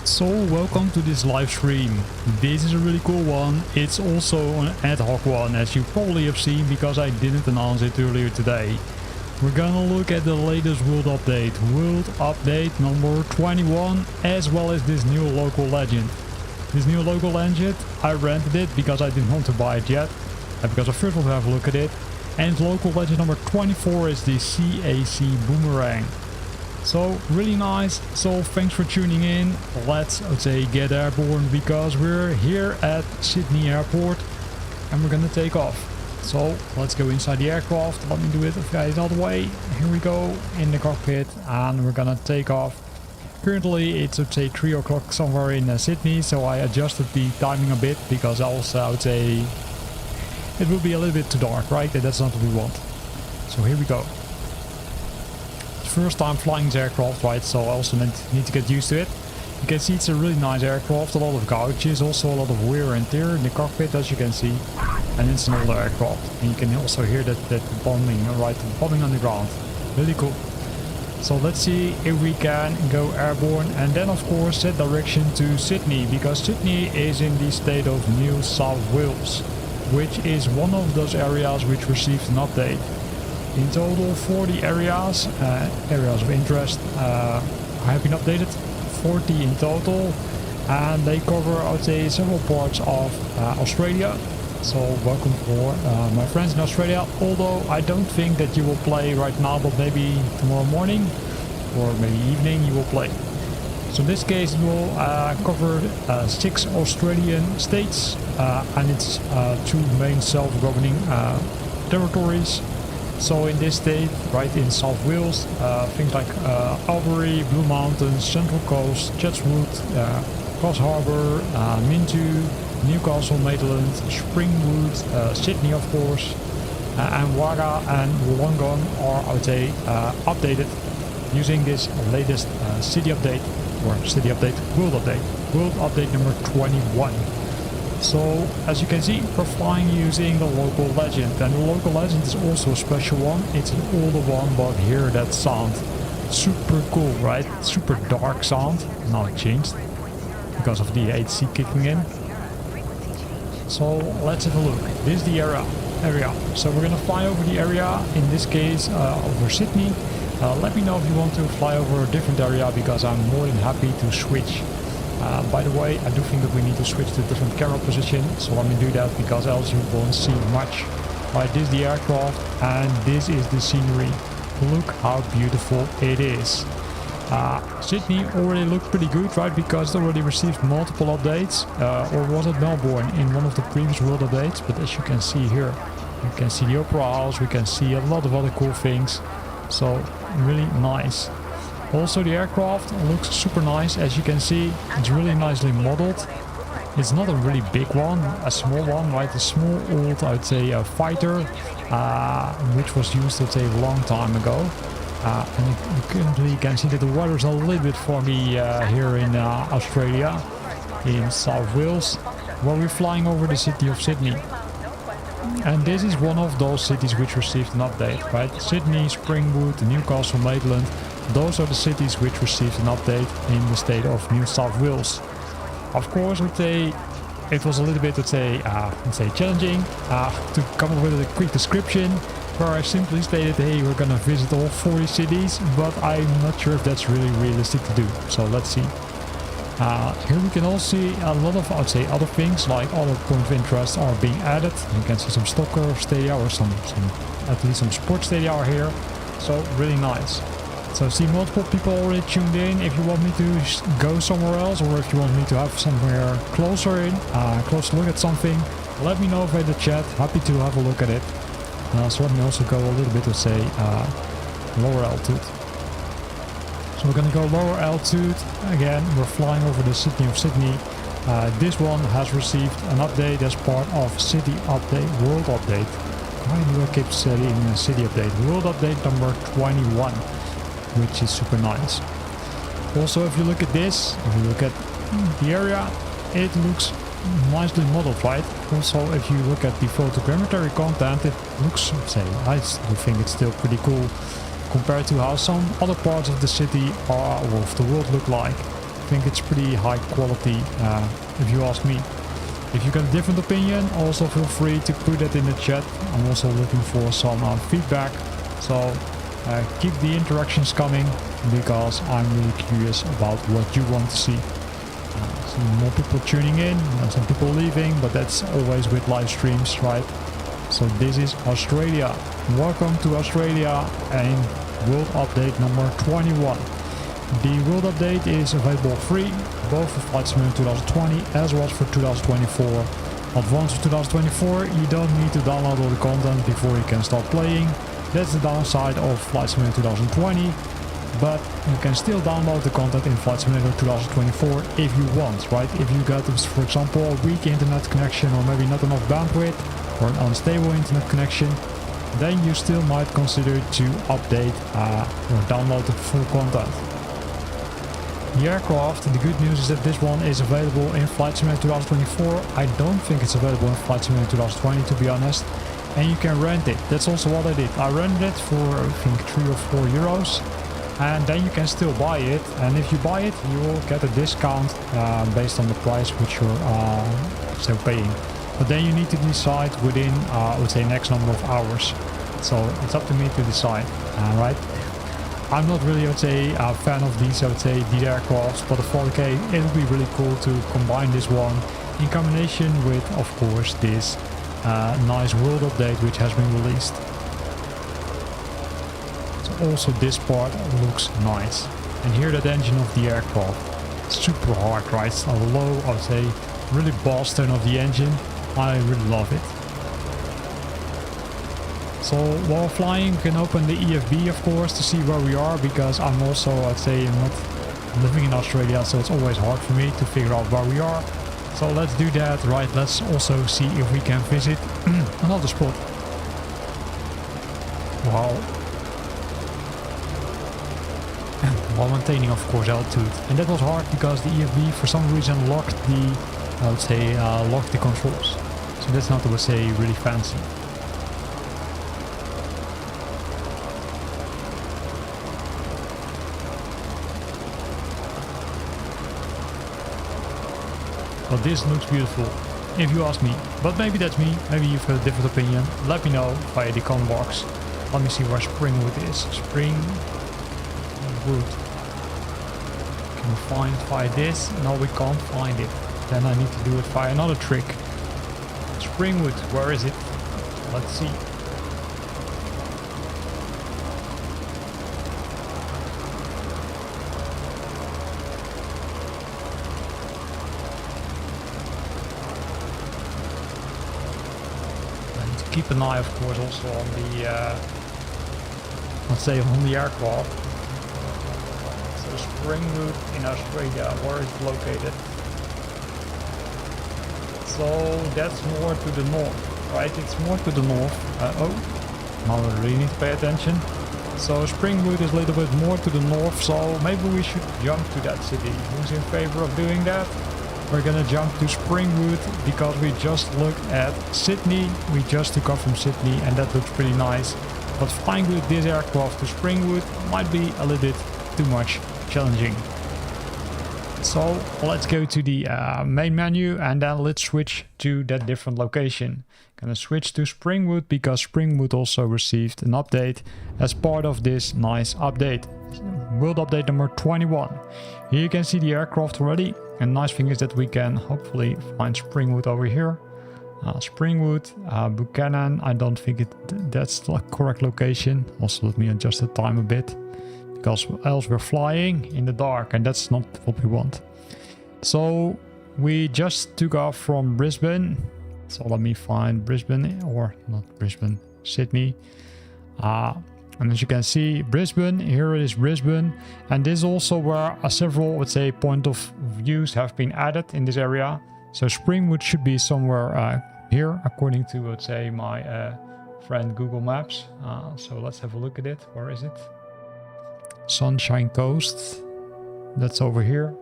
So welcome to this live stream. This is a really cool one. It's also an ad hoc one, as you probably have seen, because I didn't announce it earlier today. We're gonna look at the latest world update number 21, as well as this new local legend. This new local legend, I rented it because I didn't want to buy it yet, because I first want to have a look at it. And local legend number 24 is the CAC Boomerang. So really nice. So thanks for tuning in. Let's get airborne, because we're here at Sydney Airport and we're gonna take off. So let's go inside the aircraft. Let me do it another way. Here we go in the cockpit and we're gonna take off. Currently it's 3 o'clock somewhere in Sydney, so I adjusted the timing a bit because also I would say it will be a little bit too dark, right? That's not what we want. So here we go. First time flying this aircraft, right? So I also need to get used to it. You can see it's a really nice aircraft, a lot of gouges, also a lot of wear and tear in the cockpit, as you can see. And it's an older aircraft. And you can also hear that bombing, right? Bombing on the ground. Really cool. So let's see if we can go airborne and then of course set direction to Sydney, because Sydney is in the state of New South Wales, which is one of those areas which received an update. In total 40 areas of interest have been updated, 40 in total, and they cover, I would say, several parts of Australia. So welcome for my friends in Australia, although I don't think that you will play right now, but maybe tomorrow morning or maybe evening you will play. So in this case it will cover 6 Australian states and its 2 main self-governing territories. So in this state, right in South Wales, things like Albury, Blue Mountains, Central Coast, Chatswood, Cross Harbour, Mintu, Newcastle, Maitland, Springwood, Sydney of course, and Wagga and Wollongong are, I would say, updated using this latest city update, world update number 21. So as you can see, we're flying using the local legend, and the local legend is also a special one. It's an older one, but hear that sound. Super cool, right? Super dark sound. Now it changed because of the AC kicking in. So let's have a look. This is the area. So we're gonna fly over the area, in this case over Sydney. Let me know if you want to fly over a different area, because I'm more than happy to switch. By the way, I do think that we need to switch to a different camera position, so let me do that, because else you won't see much. Right, this is the aircraft and this is the scenery. Look how beautiful it is. Sydney already looked pretty good, right, because it already received multiple updates, or was it Melbourne in one of the previous world updates? But as you can see here, you can see the Opera House, we can see a lot of other cool things, so really nice. Also the aircraft looks super nice, as you can see. It's really nicely modeled. It's not a really big one, a small one, right? A small old, I would say, fighter, which was used, let's say, a long time ago. And you currently can see that the weather is a little bit foggy here in Australia, in South Wales, where we're flying over the city of Sydney. And this is one of those cities which received an update, right? Sydney, Springwood, Newcastle, Maitland. Those are the cities which received an update in the state of New South Wales. Of course, it was a little bit, let's say, challenging to come up with a quick description, where I simply stated, hey, we're gonna visit all 40 cities, but I'm not sure if that's really realistic to do. So let's see. Here we can also see a lot of, I would say, other things, like other points of interest are being added. You can see some soccer stadia, or at least some sports stadia are here. So really nice. So I see multiple people already tuned in. If you want me to go somewhere else, or if you want me to have somewhere closer look at something, let me know in the chat. Happy to have a look at it. So let me also go a little bit, let's say, lower altitude. So we're gonna go lower altitude. Again, we're flying over the city of Sydney. This one has received an update as part of City Update, World Update. Why do I keep saying City Update? World Update number 21. Which is super nice. Also, if you look at this, if you look at the area, it looks nicely modeled, right? Also, if you look at the photogrammetry content, it looks, I think it's still pretty cool compared to how some other parts of the city or of the world look like. think it's pretty high quality, if you ask me. If you got a different opinion, also feel free to put it in the chat. I'm also looking for some feedback. So keep the interactions coming, because I'm really curious about what you want to see. See more people tuning in, and some people leaving, but that's always with live streams, right? So this is Australia. Welcome to Australia and World Update number 21. The World Update is available free, both for Flight Simulator 2020 as well as for 2024. Advanced for 2024, you don't need to download all the content before you can start playing. That's the downside of Flight Simulator 2020, but you can still download the content in Flight Simulator 2024 if you want, right? If you got, for example, a weak internet connection or maybe not enough bandwidth or an unstable internet connection, then you still might consider to update or download the full content. The aircraft, the good news is that this one is available in Flight Simulator 2024. I don't think it's available in Flight Simulator 2020, to be honest. And you can rent it. That's also what I did. I rented it for, I think, 3 or 4 euros. And then you can still buy it. And if you buy it, you will get a discount based on the price which you're still paying. But then you need to decide within, I would say, next number of hours. So it's up to me to decide, right? I'm not really, I would say, a fan of these, I would say, these aircrafts, but I thought, okay, it would be really cool to combine this one in combination with, of course, this nice world update which has been released. So also this part looks nice. And here that engine of the aircraft, super hard, right? A low, I would say, really boss tone of the engine. I really love it. So while flying, we can open the EFB, of course, to see where we are, because I'm also, I'd say, not living in Australia, so it's always hard for me to figure out where we are. So let's do that, right? Let's also see if we can visit another spot. Wow. While maintaining, of course, altitude. And that was hard because the EFB for some reason locked the, I would say, locked the controls. So that's not, I would say, really fancy. But this looks beautiful, if you ask me. But maybe that's me, maybe you've got a different opinion. Let me know via the comment box. Let me see where Springwood is. Springwood. Can we find it via this? No, we can't find it. Then I need to do it via another trick. Springwood, where is it? Let's see. Keep an eye, of course, also on the, let's say, on the aircraft. So Springwood in Australia, where is it located? So that's more to the north, right? It's more to the north. Oh, now I really need to pay attention. So Springwood is a little bit more to the north, so maybe we should jump to that city. Who's in favor of doing that? We're gonna jump to Springwood because we just looked at Sydney. We just took off from Sydney and that looks pretty nice. But flying with this aircraft to Springwood might be a little bit too much challenging. So let's go to the main menu and then let's switch to that different location. Gonna switch to Springwood because Springwood also received an update as part of this nice update. World Update number 21. Here you can see the aircraft already. And nice thing is that we can hopefully find Springwood over here. Springwood, Buchanan, I don't think that's the correct location. Also let me adjust the time a bit, because else we're flying in the dark and that's not what we want. So we just took off from Brisbane. So let me find Brisbane, or not Brisbane, Sydney. And as you can see, Brisbane, here it is Brisbane. And this is also where several, let's say, point of views have been added in this area. So Springwood should be somewhere here, according to, let's say, my friend Google Maps. So let's have a look at it. Where is it? Sunshine Coast. That's over here.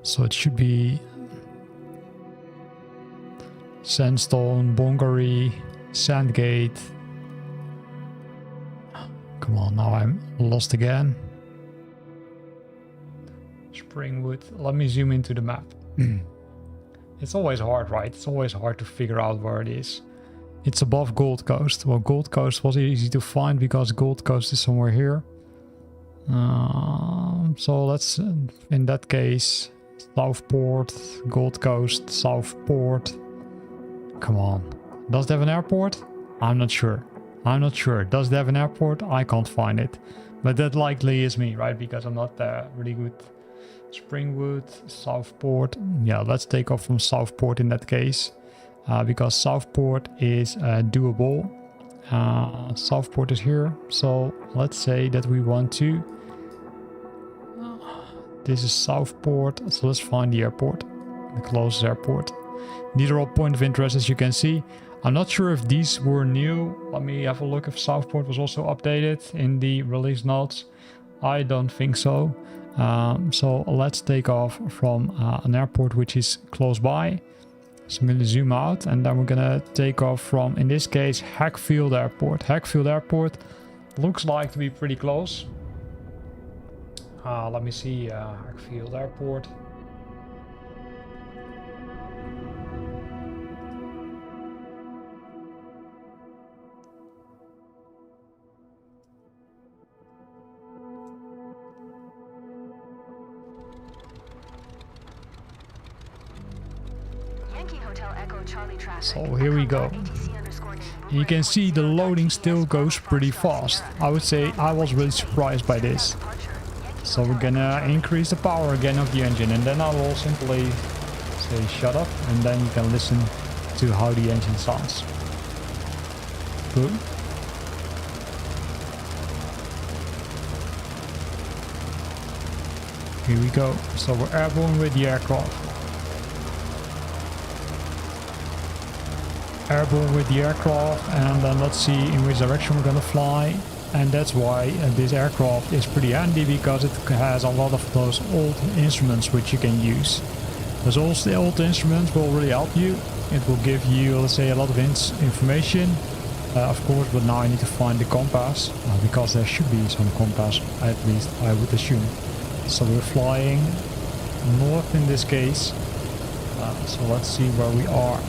So it should be Sandstone, Bongaree, Sandgate. Come on, now I'm lost again. Springwood. Let me zoom into the map. It's always hard, right? It's always hard to figure out where it is. It's above Gold Coast. Well, Gold Coast was easy to find because Gold Coast is somewhere here. So let's, in that case, Southport, Gold Coast, Southport. Come on. Does it have an airport? I'm not sure. I'm not sure. Does it have an airport? I can't find it. But that likely is me, right? Because I'm not really good. Springwood, Southport. Yeah, let's take off from Southport in that case. Because Southport is doable. Southport is here. So let's say that we want to... This is Southport. So let's find the airport. The closest airport. These are all point of interest, as you can see. I'm not sure if these were new. Let me have a look if Southport was also updated in the release notes. I don't think so. So let's take off from an airport which is close by. So I'm going to zoom out and then we're going to take off from, in this case, Hackfield Airport. Hackfield Airport looks like to be pretty close. Let me see, Hackfield Airport. So here we go. You can see the loading still goes pretty fast. I would say I was really surprised by this. So we're gonna increase the power again of the engine and then I will simply say shut up and then you can listen to how the engine sounds. Boom. Here we go. So we're airborne with the aircraft. Airborne with the aircraft and then let's see in which direction we're gonna fly. And that's why this aircraft is pretty handy because it has a lot of those old instruments which you can use. Those old instruments will really help you. It will give you, let's say, a lot of information, of course, but now I need to find the compass because there should be some compass, at least I would assume. So we're flying north in this case. So let's see where we are.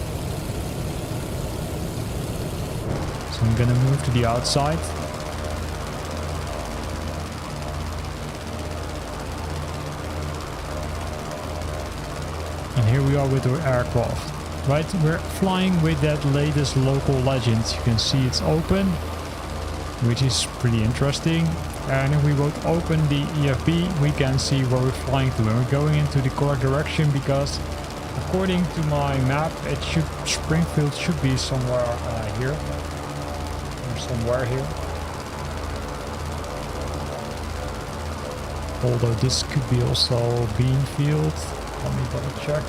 So I'm gonna move to the outside. And here we are with our aircraft. Right, we're flying with that latest local legend. You can see it's open, which is pretty interesting. And if we would open the EFB, we can see where we're flying to. And we're going into the correct direction because according to my map, Springfield should be somewhere here. Somewhere here. Although this could be also Beanfield. Let me double check.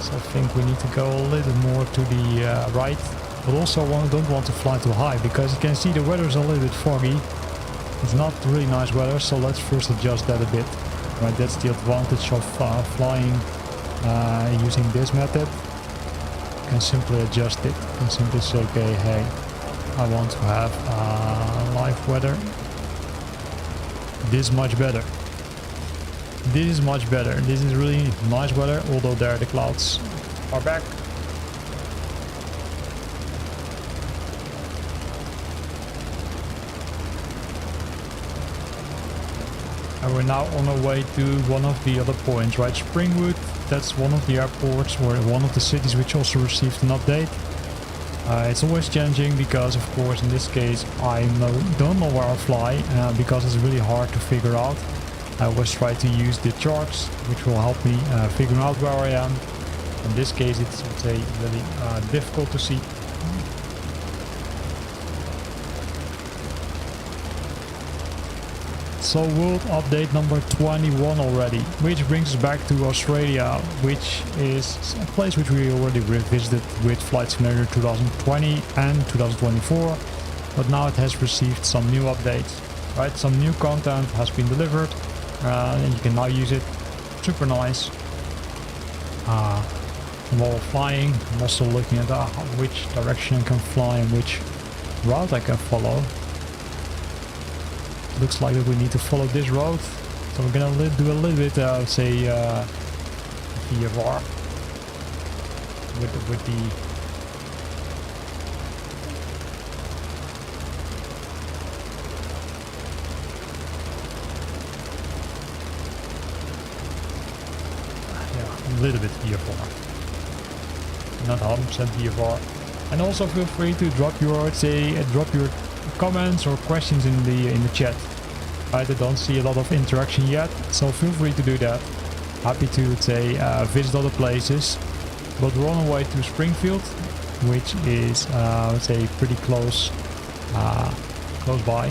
So I think we need to go a little more to the right. But also don't want to fly too high because you can see the weather is a little bit foggy. It's not really nice weather, so let's first adjust that a bit. Right, that's the advantage of flying using this method. You can simply adjust it. You can simply say, okay, hey, I want to have live weather. This is much better. This is much better. This is really nice weather, although there the clouds are back. And we're now on our way to one of the other points, right? Springwood, that's one of the airports or one of the cities which also received an update. It's always challenging because, of course, in this case, I don't know where I fly because it's really hard to figure out. I always try to use the charts, which will help me figure out where I am. In this case, it's really difficult to see. So world update number 21 already, which brings us back to Australia, which is a place which we already revisited with Flight Simulator 2020 and 2024, but now it has received some new updates, right? Some new content has been delivered, and you can now use it. Super nice. While flying, I'm also looking at which direction I can fly and which route I can follow. Looks like that we need to follow this road. So we're gonna do a little bit, I would say, VFR with the a little bit VFR, not 100% VFR. And also feel free to drop your, drop your comments or questions in the chat. Right, I don't see a lot of interaction yet, so feel free to do that. Happy to visit other places, but we're on our way to Springfield, which is pretty close by,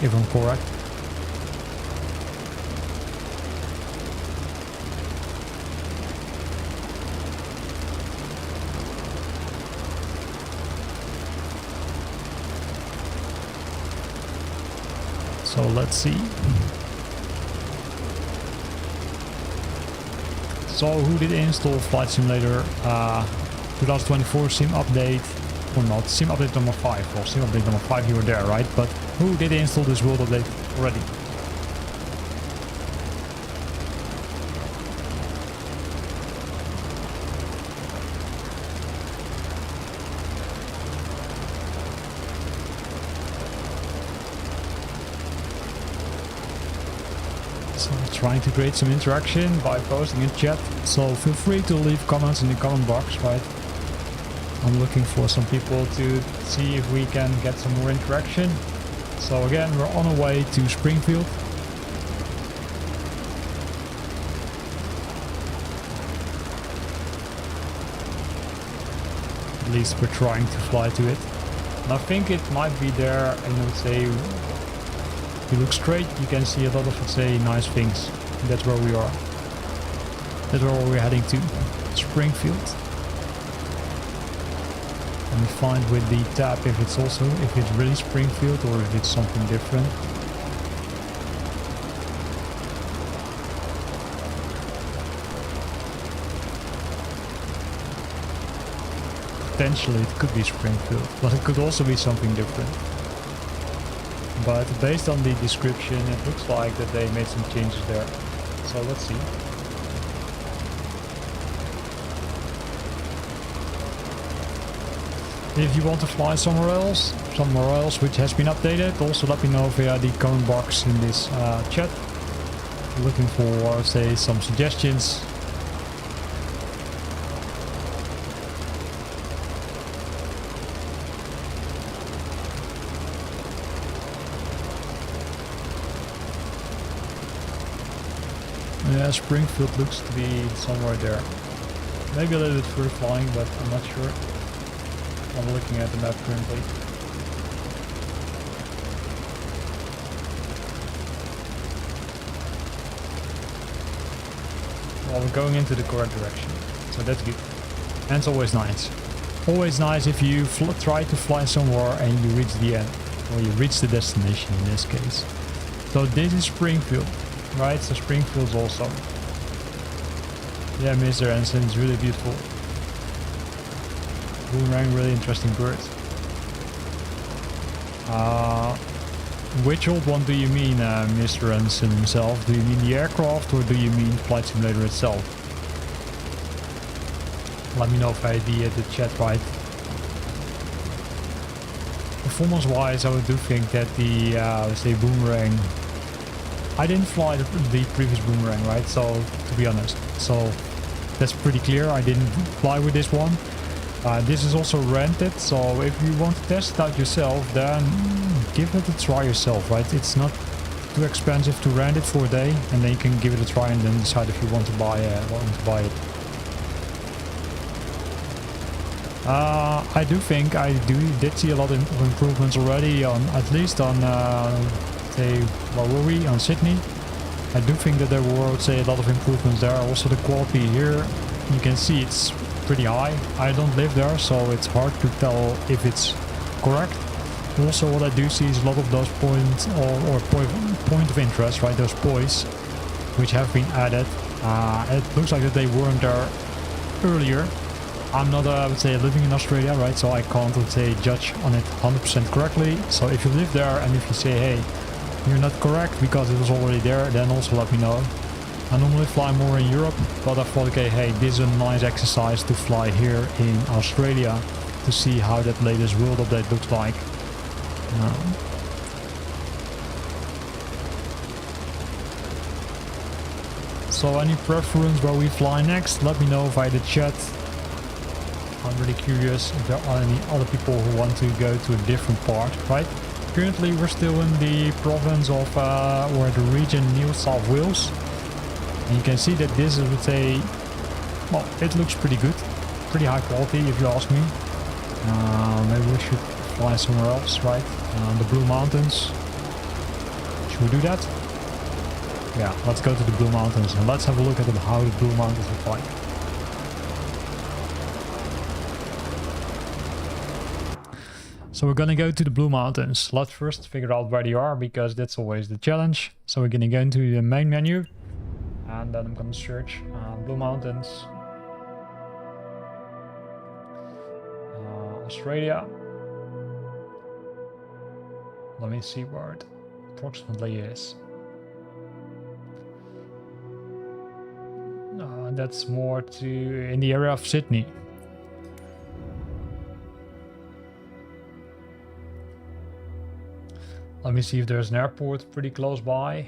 if I'm correct. So let's see. So who did install Flight Simulator 2024 sim update, or not, sim update number 5, or sim update number 5, you were there, right? But who did install this world update already? Trying to create some interaction by posting in chat, so feel free to leave comments in the comment box, right? I'm looking for some people to see if we can get some more interaction. So again, we're on our way to Springfield. At least we're trying to fly to it. And I think it might be there, and I would say if you look straight, you can see a lot of, nice things. That's where we are. That's where we're heading to. Springfield. Let me find with the tab if it's really Springfield or if it's something different. Potentially it could be Springfield, but it could also be something different. But based on the description, it looks like that they made some changes there. So let's see. If you want to fly somewhere else which has been updated, also let me know via the comment box in this chat. Looking for, some suggestions. Yeah, Springfield looks to be somewhere there. Maybe a little bit further flying, but I'm not sure. I'm looking at the map currently. Well, we're going into the correct direction, so that's good. And it's always nice. Always nice if you try to fly somewhere and you reach the end, or you reach the destination in this case. So this is Springfield. Right, so Springfield's also. Yeah, Mr. Anson, it's really beautiful. Boomerang, really interesting bird. Which old one do you mean, Mr. Anson himself? Do you mean the aircraft or do you mean Flight Simulator itself? Let me know if I had the chat right. Performance-wise, I do think that the, Boomerang... I didn't fly the previous Boomerang, right? So, to be honest. So, that's pretty clear. I didn't fly with this one. This is also rented, so if you want to test it out yourself, then give it a try yourself, right? It's not too expensive to rent it for a day, and then you can give it a try and then decide if you want to buy it. I do think I did see a lot of improvements already on, at least on, where were we? On Sydney. I do think that there were, a lot of improvements there. Also the quality here, you can see it's pretty high. I don't live there, so it's hard to tell if it's correct. Also what I do see is a lot of those points or point of interest, right? Those points which have been added. It looks like that they weren't there earlier. I'm not, I would say, living in Australia, right? So I can't, judge on it 100% correctly. So if you live there and if you say, hey, you're not correct because it was already there, then also let me know. I normally fly more in Europe, but I thought, okay, hey, this is a nice exercise to fly here in Australia to see how that latest world update looks like. So any preference where we fly next? Let me know via the chat. I'm really curious if there are any other people who want to go to a different part, right? Currently we're still in the province of, or the region New South Wales. And you can see that this is, I would say, well, it looks pretty good. Pretty high quality if you ask me. Maybe we should fly somewhere else, right? The Blue Mountains. Should we do that? Yeah, let's go to the Blue Mountains and let's have a look at how the Blue Mountains look like. So we're gonna go to the Blue Mountains. Let's first figure out where they are because that's always the challenge. So we're gonna go into the main menu and then I'm gonna search Blue Mountains, Australia. Let me see where it approximately is. That's more to in the area of Sydney. Let me see if there's an airport pretty close by.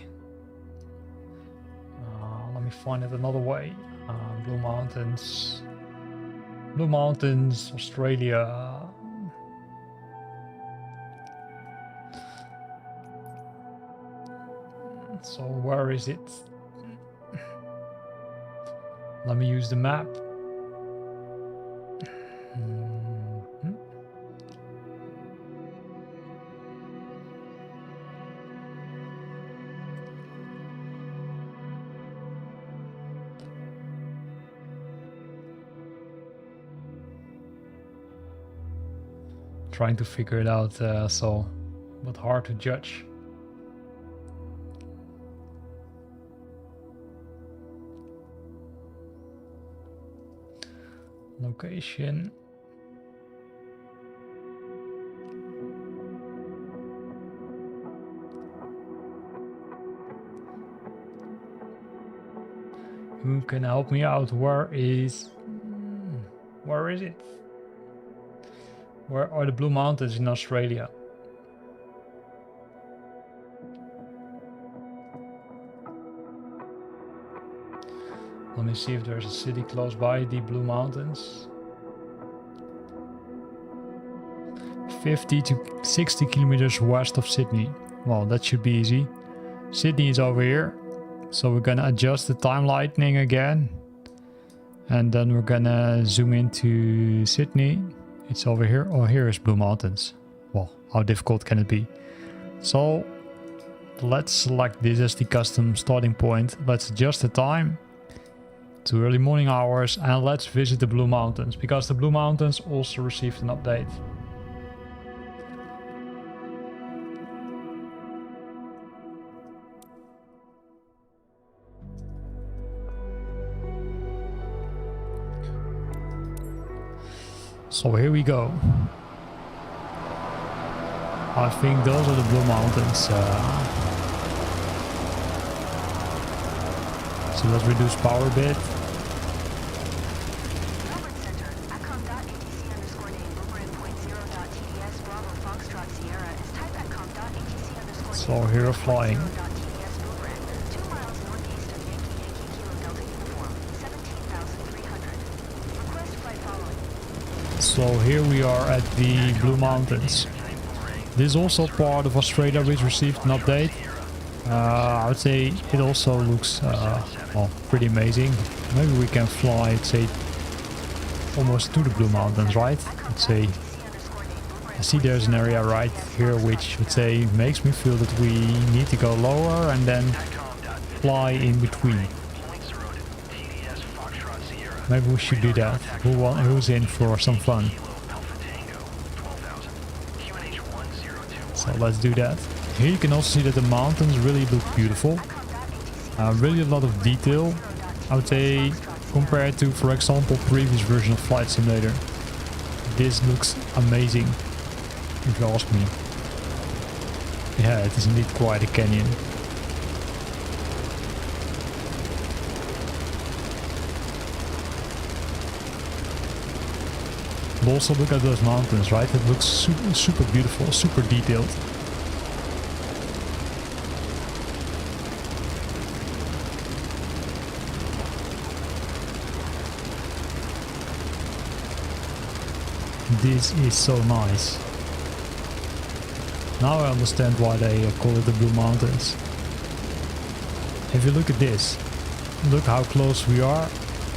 Let me find it another way. Blue Mountains. Blue Mountains, Australia. So where is it? Let me use the map. Trying to figure it out, but hard to judge. Location. Who can help me out? Where is it? Where are the Blue Mountains in Australia? Let me see if there's a city close by the Blue Mountains. 50 to 60 kilometers west of Sydney. Well, that should be easy. Sydney is over here. So we're gonna adjust the time lightning again. And then we're gonna zoom into Sydney. It's over here. Oh, here is Blue Mountains. Well, how difficult can it be? So let's select this as the custom starting point. Let's adjust the time to early morning hours and let's visit the Blue Mountains because the Blue Mountains also received an update. So here we go. I think those are the Blue Mountains. So let's reduce power a bit. So here we're flying. So here we are at the Blue Mountains. This is also part of Australia which received an update. I would say it also looks well, pretty amazing. Maybe we can fly, let's say, almost to the Blue Mountains, right? Let's say, I see there's an area right here which, let's say, makes me feel that we need to go lower and then fly in between. Maybe we should do that. Who's in for some fun? So let's do that. Here you can also see that the mountains really look beautiful. Really a lot of detail, I would say, compared to, for example, previous version of Flight Simulator. This looks amazing, if you ask me. Yeah, it is indeed quite a canyon. But also look at those mountains, right? It looks super beautiful, super detailed. This is so nice. Now I understand why they call it the Blue Mountains. If you look at this, look how close we are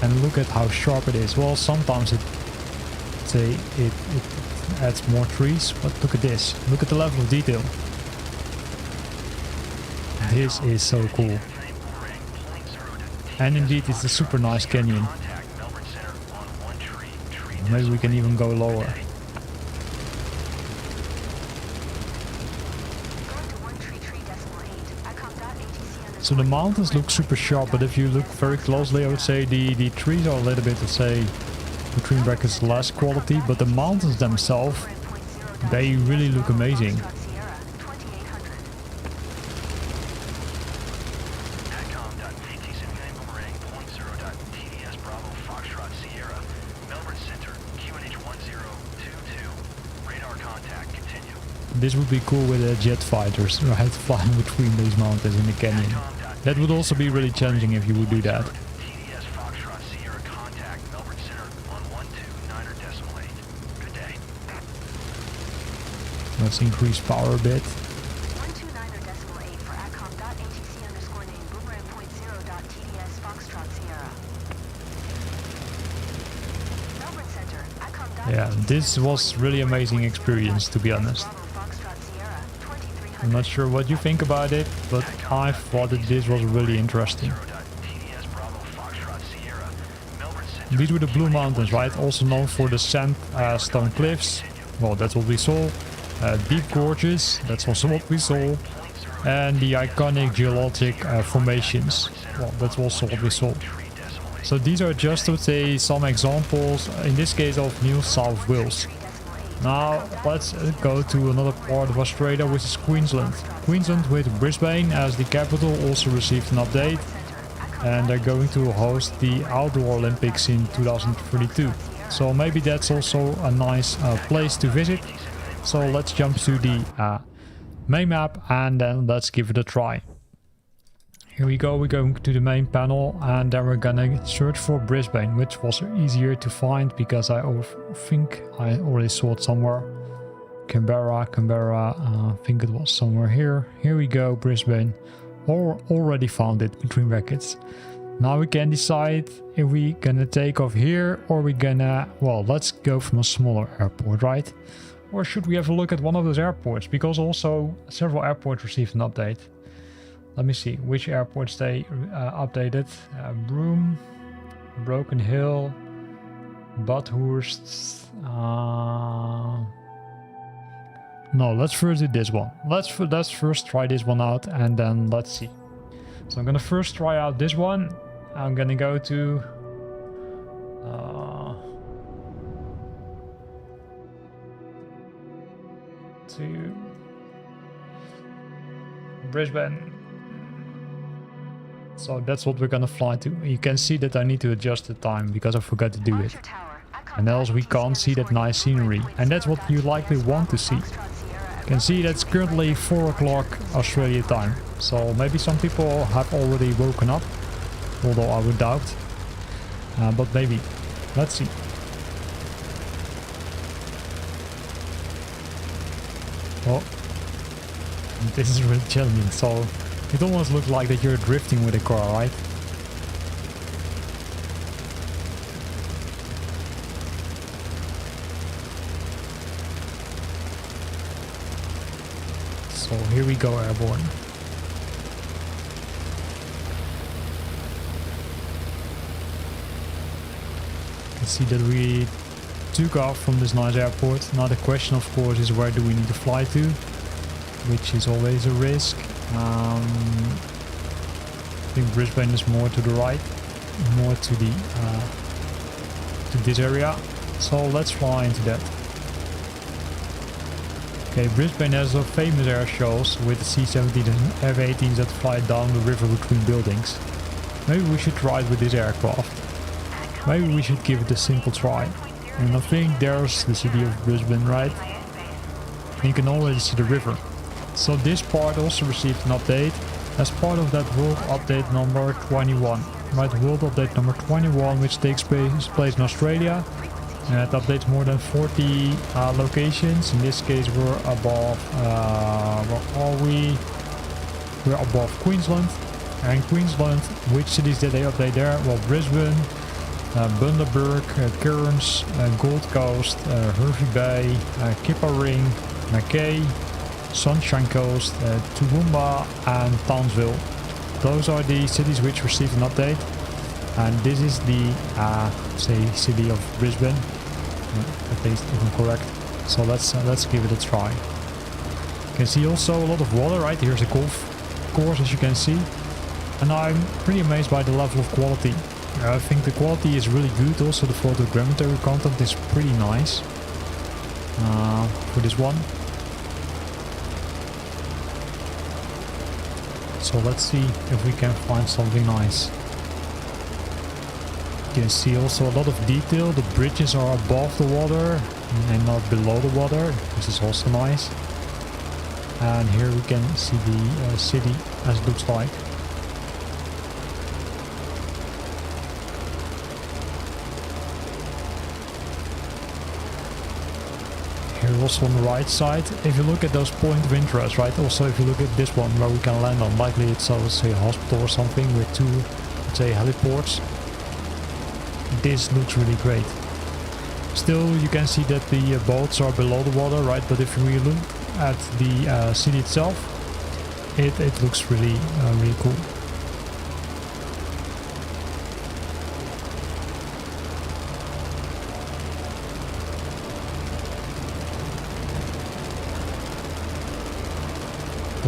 and look at how sharp it is. Well, sometimes it adds more trees, but look at this. Look at the level of detail. This is so cool. And indeed it's a super nice canyon. Maybe we can even go lower. So the mountains look super sharp, but if you look very closely, I would say the trees are a little bit, let's say, between brackets, less quality, but the mountains themselves, they really look amazing. This would be cool with jet fighters, right, flying between these mountains in the canyon. That would also be really challenging if you would do that. Let's increase power a bit. Yeah, this was really amazing experience, to be honest. I'm not sure what you think about it, but I thought that this was really interesting. These were the Blue Mountains, right? Also known for the sandstone cliffs. Well, that's what we saw. Deep gorges, that's also what we saw. And the iconic geologic formations. Well, that's also what we saw. So these are just, I would say, some examples, in this case of New South Wales. Now let's go to another part of Australia, which is Queensland. Queensland, with Brisbane as the capital, also received an update. And they're going to host the Outdoor Olympics in 2032. So maybe that's also a nice place to visit. So let's jump to the main map and then let's give it a try. Here we go, we're going to the main panel and then we're gonna search for Brisbane, which was easier to find because I think I already saw it somewhere. Canberra, I think it was somewhere here. Here we go, Brisbane. Already found it, between brackets. Now we can decide if we gonna take off here or we gonna, well, let's go from a smaller airport, right? Or should we have a look at one of those airports? Because also several airports received an update. Let me see which airports they updated. Broome, Broken Hill, Bathurst. No, let's first do this one. Let's first try this one out and then let's see. So I'm gonna first try out this one. I'm gonna go to Brisbane. So that's what we're gonna fly to. You can see that I need to adjust the time because I forgot to do it. And else we can't see that nice scenery. And that's what you likely want to see. You can see that's currently 4 o'clock Australia time. So maybe some people have already woken up. Although I would doubt. But maybe. Let's see. Oh. This is really challenging. So it almost looks like that you're drifting with a car, right? So here we go, airborne. You can see that we took off from this nice airport. Now the question, of course, is where do we need to fly to? Which is always a risk. I think Brisbane is more to the right, more to the to this area. So let's fly into that. Okay, Brisbane has those famous air shows with the C-17 and F-18s that fly down the river between buildings. Maybe we should try it with this aircraft. Maybe we should give it a simple try. And I think there's the city of Brisbane, right? And you can already see the river. So this part also received an update as part of that World Update number 21. Right, World Update number 21, which takes place in Australia. And it updates more than 40 locations. In this case, we're above, where are we? We're above Queensland. And Queensland, which cities did they update there? Well, Brisbane, Bundaberg, Cairns, Gold Coast, Hervey Bay, Kippa-Ring, Mackay, Sunshine Coast, Toowoomba and Townsville. Those are the cities which received an update. And this is the, say, city of Brisbane. At least if I'm correct. So let's give it a try. You can see also a lot of water, right? Here's a golf course, as you can see. And I'm pretty amazed by the level of quality. I think the quality is really good. Also the photogrammetry content is pretty nice. For this one. So let's see if we can find something nice. You can see also a lot of detail. The bridges are above the water and not below the water. This is also nice. And here we can see the city as it looks like. Here also on the right side, if you look at those points of interest, right? Also if you look at this one where we can land on, likely it's say a hospital or something with two, let's say, heliports. This looks really great. Still, you can see that the boats are below the water, right? But if we look at the city itself, it looks really, really cool.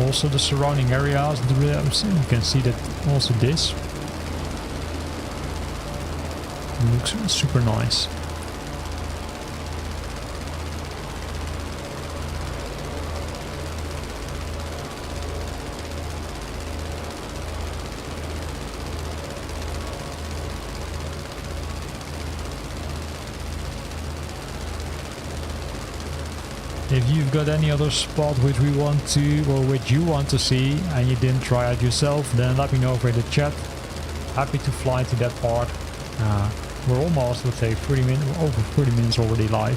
Also the surrounding areas, you can see that also this looks super nice. If you've got any other spot which we want to, or which you want to see and you didn't try out yourself, then let me know over in the chat. Happy to fly to that part. We're almost, let's say, 30 minutes, over 30 minutes already live.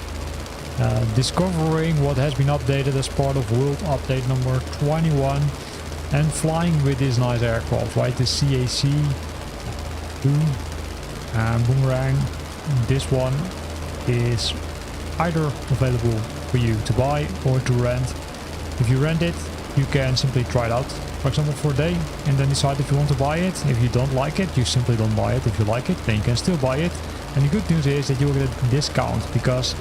Discovering what has been updated as part of World Update number 21 and flying with this nice aircraft, right? The CAC Boomerang. This one is either available for you to buy or to rent. If you rent it, you can simply try it out, for example, for a day, and then decide if you want to buy it. If you don't like it, you simply don't buy it. If you like it, then you can still buy it. And the good news is that you'll get a discount, because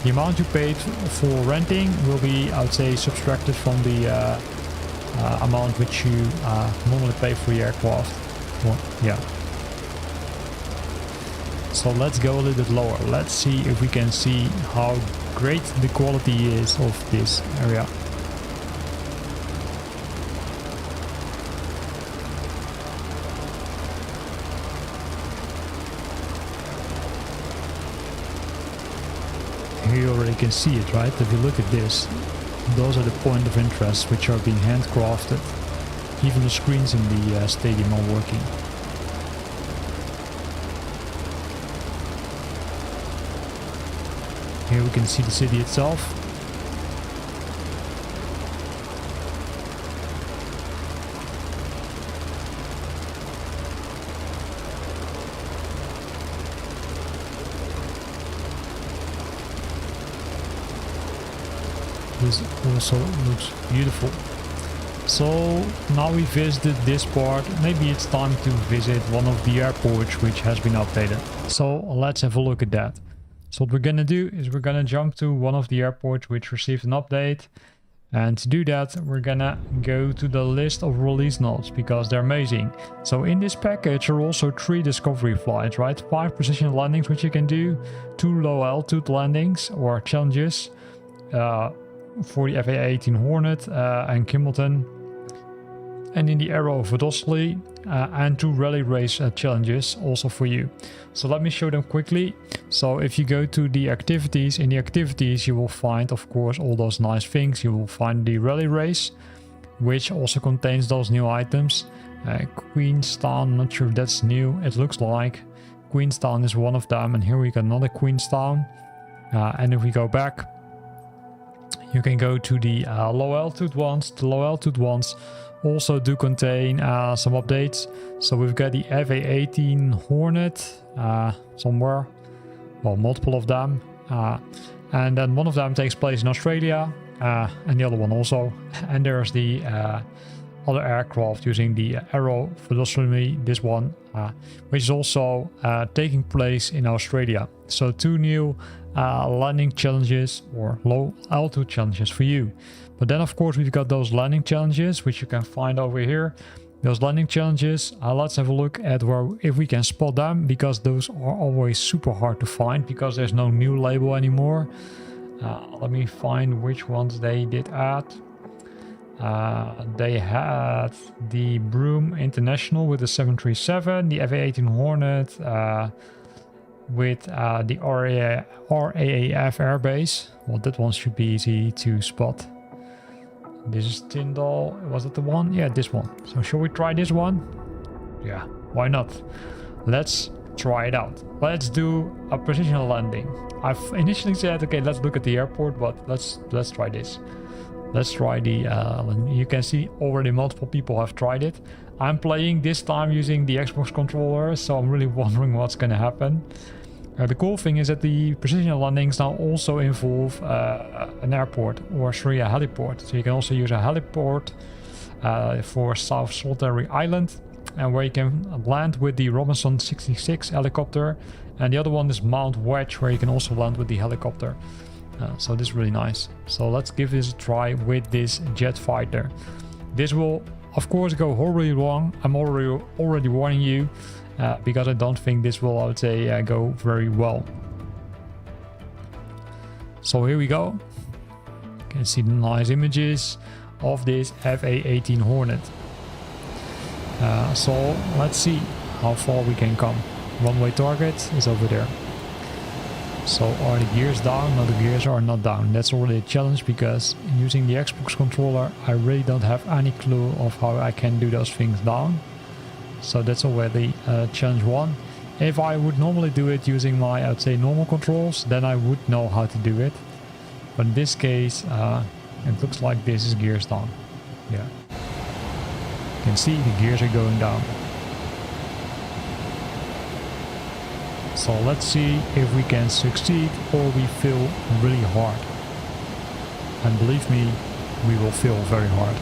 the amount you paid for renting will be, I would say, subtracted from the amount which you normally pay for the aircraft. Well, yeah. So let's go a little bit lower. Let's see if we can see how great the quality is of this area. Here you already can see it, right? If you look at this, those are the point of interest which are being handcrafted. Even the screens in the stadium are working. Here we can see the city itself. This also looks beautiful. So now we visited this part, maybe it's time to visit one of the airports which has been updated. So let's have a look at that. So what we're gonna do is we're gonna jump to one of the airports which received an update. And to do that, we're gonna go to the list of release notes because they're amazing. So in this package are also 3 discovery flights, right? 5 precision landings which you can do, 2 low altitude landings or challenges, for the FA-18 Hornet and Kimbleton. And in the Arrow Vodosely and 2 rally race challenges also for you. So let me show them quickly. So if you go to the activities, in the activities you will find of course all those nice things. You will find the rally race, which also contains those new items. Queenstown, not sure if that's new, it looks like. Queenstown is one of them, and here we got another Queenstown. And if we go back, you can go to the low altitude ones. The low altitude ones also do contain some updates. So we've got the FA-18 Hornet somewhere, well, multiple of them, and then one of them takes place in Australia, and the other one also. And there's the other aircraft using the Arrow Vodosely, this one, which is also taking place in Australia. So 2 new landing challenges or low altitude challenges for you. But then of course we've got those landing challenges, which you can find over here. Those landing challenges, let's have a look at where if we can spot them, because those are always super hard to find because there's no new label anymore. Let me find which ones they did add. They had the Broome International with the 737, the FA-18 Hornet with the RAAF airbase. Well, that one should be easy to spot. This is Tyndall. Was it the one? Yeah, this one. So shall we try this one? Yeah, why not? Let's try it out. Let's do a precision landing. I've initially said, okay, let's look at the airport, but let's try this. Let's try the, you can see already multiple people have tried it. I'm playing this time using the Xbox controller, so I'm really wondering what's going to happen. The cool thing is that the precision landings now also involve an airport, or sorry, a heliport. So you can also use a heliport for South Solitary Island, and where you can land with the Robinson 66 helicopter. And the other one is Mount Wedge, where you can also land with the helicopter. So this is really nice. So let's give this a try with this jet fighter. This will of course go horribly wrong. I'm already warning you, because I don't think this will, I would say, go very well. So here we go. You can see the nice images of this FA-18 Hornet. So let's see how far we can come. Runway target is over there. So are the gears down? No, the gears are not down. That's already a challenge, because using the Xbox controller I really don't have any clue of how I can do those things down. So that's already challenge 1. If I would normally do it using my, I would say, normal controls, then I would know how to do it. But in this case, it looks like this is gears down. Yeah. You can see the gears are going down. So let's see if we can succeed or we fail really hard. And believe me, we will fail very hard.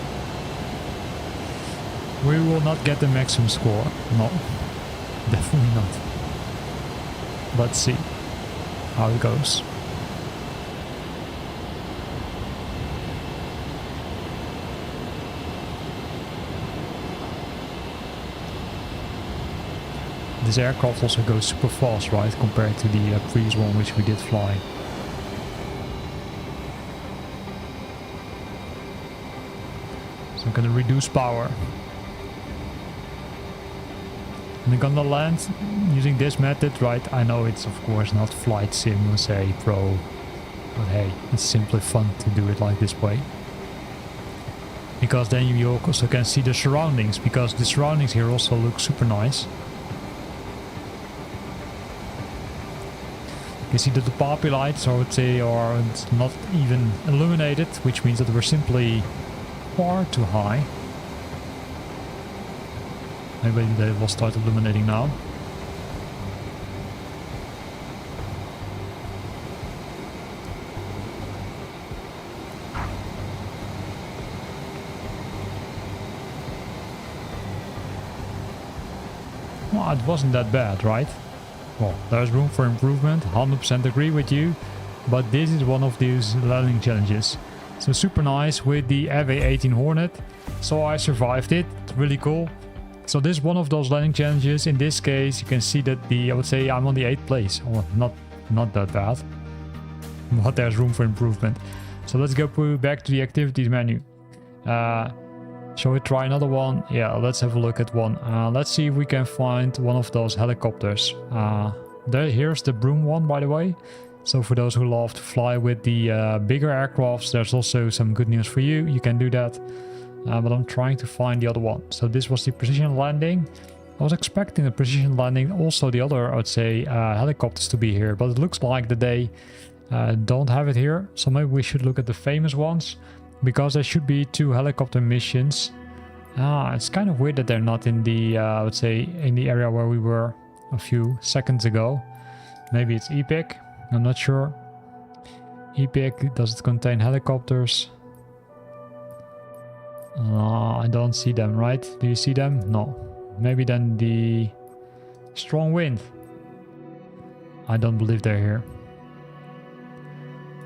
We will not get the maximum score. No, definitely not. Let's see how it goes. This aircraft also goes super fast, right, compared to the previous one which we did fly. So I'm gonna reduce power. And I'm gonna land using this method, right? I know it's of course not Flight Sim, say Pro, but hey, it's simply fun to do it like this way. Because then you also can see the surroundings, because the surroundings here also look super nice. You see that the poppy lights, I would say, are not even illuminated, which means that we're simply far too high. Maybe they will start illuminating now. Well, it wasn't that bad, right? Well, there's room for improvement, 100% agree with you, but this is one of these landing challenges. So super nice with the FA-18 Hornet. So I survived it, it's really cool. So this is one of those landing challenges. In this case, you can see that I would say I'm on the 8th place. Well, not that bad, but there's room for improvement. So let's go back to the activities menu. Shall we try another one? Yeah, let's have a look at one. Let's see if we can find one of those helicopters. Here's the Broome one, by the way. So for those who love to fly with the bigger aircrafts, there's also some good news for you. You can do that. But I'm trying to find the other one. So this was the precision landing. I was expecting the precision landing, also the other, I would say, helicopters to be here. But it looks like that they don't have it here. So maybe we should look at the famous ones. Because there should be 2 helicopter missions. It's kind of weird that they're not in the, I would say, in the area where we were a few seconds ago. Maybe it's Epic. I'm not sure. Epic, does it contain helicopters? I don't see them, right? Do you see them? No. Maybe then the strong wind. I don't believe they're here.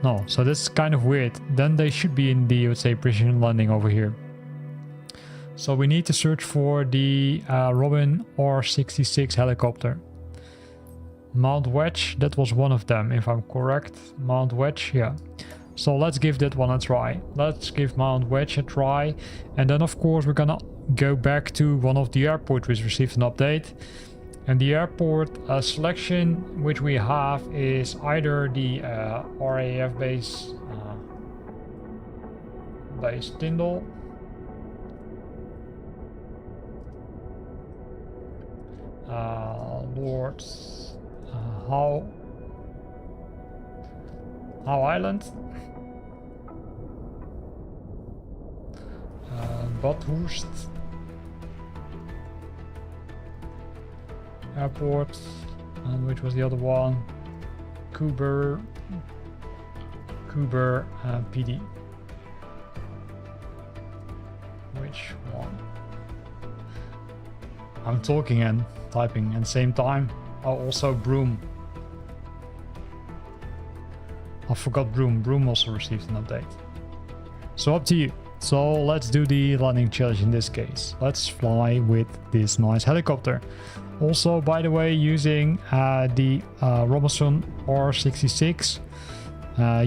No, so that's kind of weird. Then they should be in the, I would say, precision landing over here. So we need to search for the Robin R66 helicopter. Mount Wedge, that was one of them, if I'm correct. Mount Wedge, yeah. So let's give that one a try. Let's give Mount Wedge a try. And then, of course, we're gonna go back to one of the airports which received an update. And the airport selection which we have is either the RAF base Tyndall, Lord's Howe Island, Bathurst Airport, and which was the other one? Coober, Pedy. Which one? I'm talking and typing at the same time. Oh, also Broome. I forgot Broome. Broome also received an update. So up to you. So let's do the landing challenge in this case. Let's fly with this nice helicopter. Also, by the way, using the Robinson R66,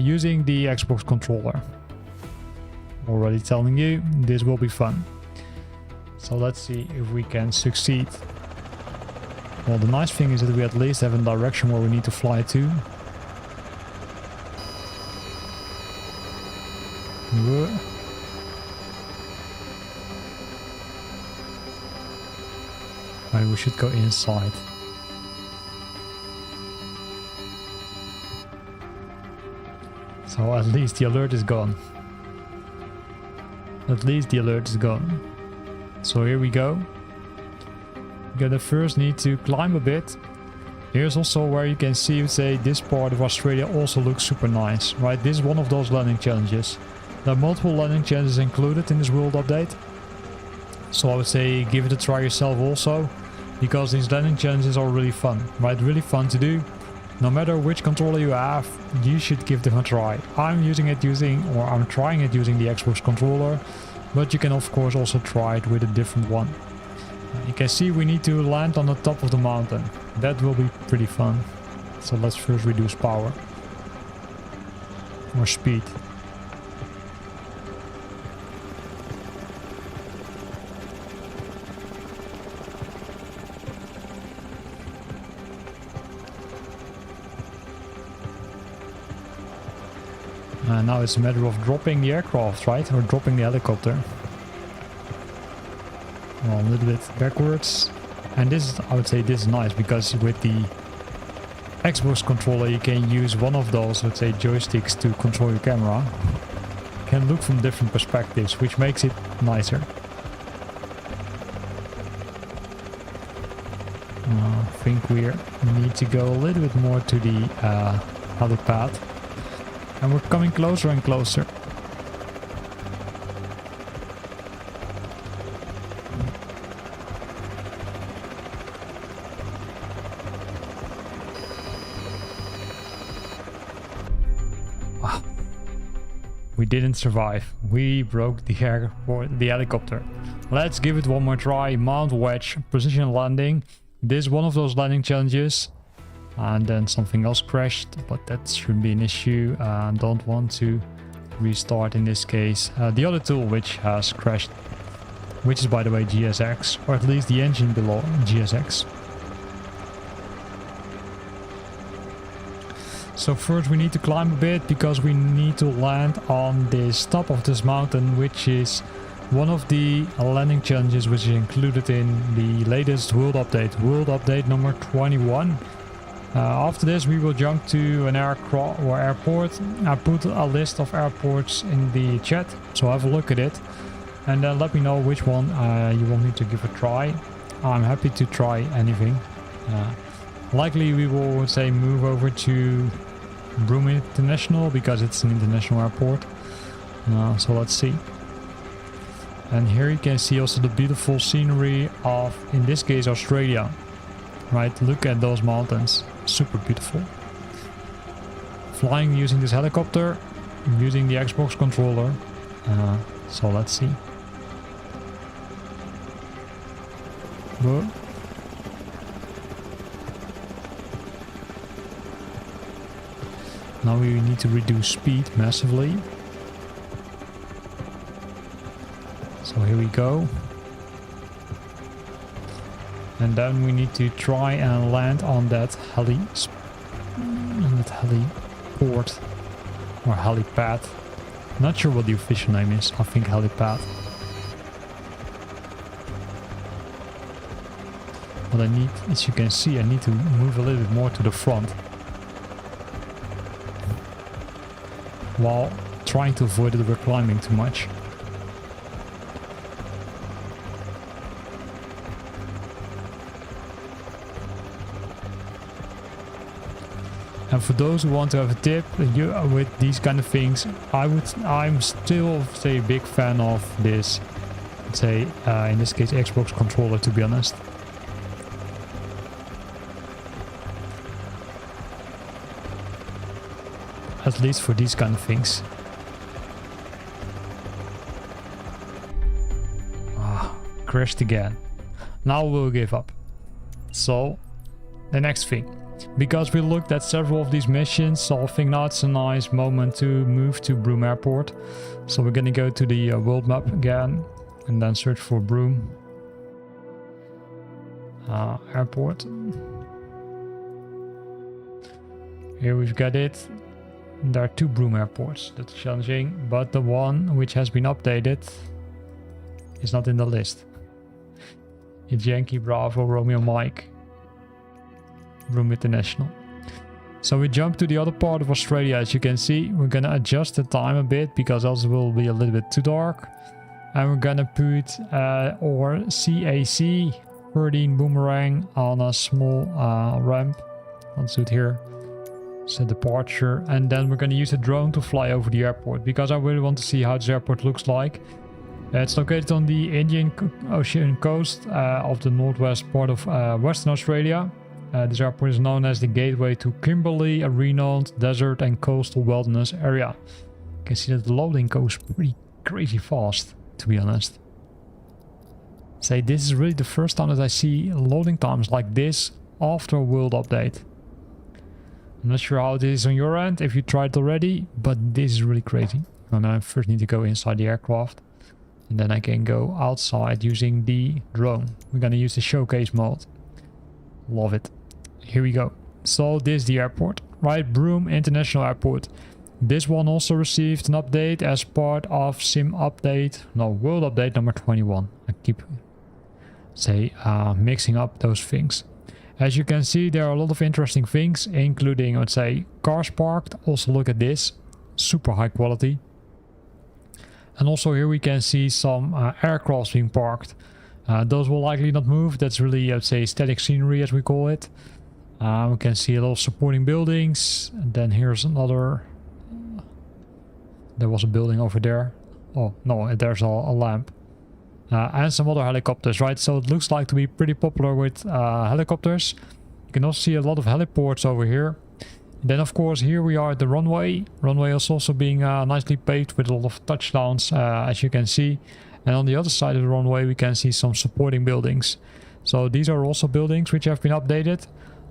using the Xbox controller. Already telling you, this will be fun. So let's see if we can succeed. Well, the nice thing is that we at least have a direction where we need to fly to. Right, we should go inside. So at least the alert is gone. At least the alert is gone. So here we go. We're gonna first need to climb a bit. Here's also where you can see, say, this part of Australia also looks super nice, right? This is one of those landing challenges. There are multiple landing challenges included in this world update. So I would say give it a try yourself also, because these landing challenges are really fun, right? Really fun to do. No matter which controller you have, you should give them a try. I'm trying it using the Xbox controller, but you can of course also try it with a different one. You can see we need to land on the top of the mountain. That will be pretty fun. So let's first reduce power. Or speed. Now it's a matter of dropping the aircraft, right? Or dropping the helicopter. Well, a little bit backwards. And this is, I would say this is nice, because with the Xbox controller you can use one of those, let's say, joysticks to control your camera. You can look from different perspectives, which makes it nicer. I think we need to go a little bit more to the helipad. And we're coming closer and closer. We didn't survive. We broke the helicopter. Let's give it one more try. Mount Wedge, precision landing. This is one of those landing challenges. And then something else crashed, but that shouldn't be an issue. Don't want to restart in this case the other tool which has crashed, which is by the way GSX, or at least the engine below GSX. So first we need to climb a bit because we need to land on this top of this mountain, which is one of the landing challenges which is included in the latest world update number 21. After this we will jump to an airport. I put a list of airports in the chat, so have a look at it and then let me know which one you want me to give a try. I'm happy to try anything. Likely we will say move over to Broome International because it's an international airport. So let's see. And here you can see also the beautiful scenery of, in this case, Australia. Right, look at those mountains, super beautiful. Flying using this helicopter, using the Xbox controller. So let's see. Whoa. Now we need to reduce speed massively. So here we go. And then we need to try and land on that heliport or helipad. Not sure what the official name is. I think helipad. What I need, as you can see, I need to move a little bit more to the front while trying to avoid the climbing too much. And for those who want to have a tip with these kind of things, I'm still say a big fan of this, say in this case Xbox controller, to be honest. At least for these kind of things. Crashed again. Now we'll give up. So the next thing. Because we looked at several of these missions, so I think now it's a nice moment to move to Broome Airport. So we're gonna go to the world map again and then search for Broome Airport. Here we've got it. There are 2 Broome airports. That's challenging, but the one which has been updated is not in the list. It's Yankee Bravo Romeo Mike. Broome International. So we jump to the other part of Australia. As you can see, we're gonna adjust the time a bit because else it will be a little bit too dark. And we're gonna put our CAC 13 Boomerang on a small ramp. Let's do it here. Set departure, and then we're gonna use a drone to fly over the airport because I really want to see how this airport looks like. It's located on the Indian Ocean coast of the northwest part of Western Australia. This airport is known as the gateway to Kimberley, a renowned desert and coastal wilderness area. You can see that the loading goes pretty crazy fast, to be honest. Say this is really the first time that I see loading times like this after a world update. I'm not sure how it is on your end, if you tried already, but this is really crazy. And I first need to go inside the aircraft, and then I can go outside using the drone. We're gonna use the showcase mode. Love it. Here we go. So this is the airport, right? Broome International Airport. This one also received an update as part of world update number 21. I keep mixing up those things. As you can see, there are a lot of interesting things, including, let's say, cars parked. Also look at this, super high quality. And also here we can see some aircrafts being parked. Those will likely not move. That's really, let's say, static scenery as we call it. We can see a lot of supporting buildings. And then here's another. There was a building over there. Oh, no, there's a lamp. And some other helicopters, right? So it looks like to be pretty popular with helicopters. You can also see a lot of heliports over here. Then, of course, here we are at the runway. Runway is also being nicely paved with a lot of touchdowns, as you can see. And on the other side of the runway, we can see some supporting buildings. So these are also buildings which have been updated.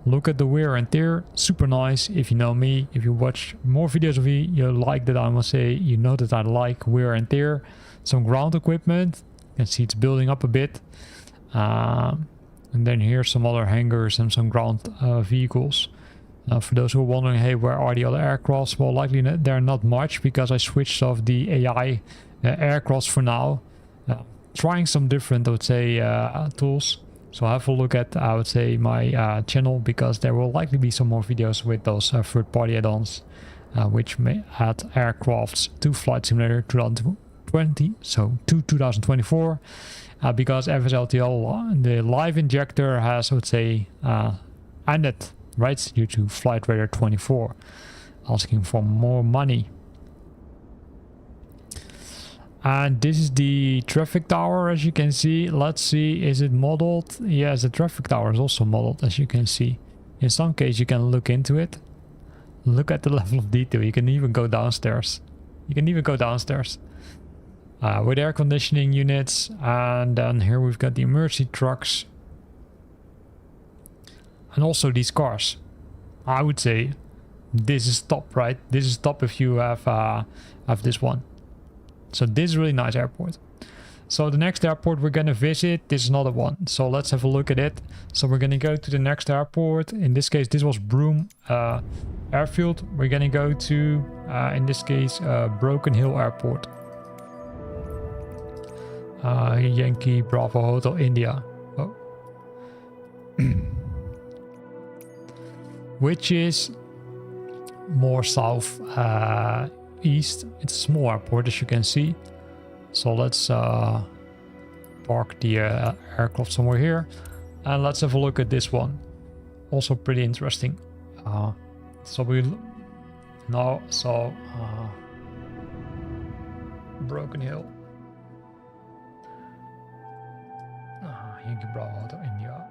Look at the wear and tear, super nice. If you know me, if you watch more videos of me, you like that, I must say, you know that I like wear and tear. Some ground equipment, you can see it's building up a bit. And then here's some other hangars and some ground vehicles. For those who are wondering, hey, where are the other aircrafts? Well, likely they're not much because I switched off the AI aircrafts for now. Trying some different, I would say, tools. So have a look at, I would say, my channel, because there will likely be some more videos with those third-party add-ons, which may add aircrafts to Flight Simulator 2020, so to 2024, because FSLTL, the live injector, has, I would say, ended, right, due to Flight Radar 24 asking for more money. And this is the traffic tower, as you can see. Let's see, is it modeled? Yes, the traffic tower is also modeled, as you can see. In some case, you can look into it. Look at the level of detail. You can even go downstairs. With air conditioning units. And then here we've got the emergency trucks. And also these cars. I would say this is top, right? This is top if you have this one. So this is a really nice airport. So the next airport we're going to visit, this is another one. So let's have a look at it. So we're going to go to the next airport. In this case, this was Broome Airfield. We're going to go to, in this case, Broken Hill Airport. Yankee Bravo Hotel India. Oh. Which is more south east. It's a small airport, as you can see. So let's park the aircraft somewhere here, and let's have a look at this one. Also pretty interesting. So we now saw Broken Hill. Yankee Bravo Hotel India.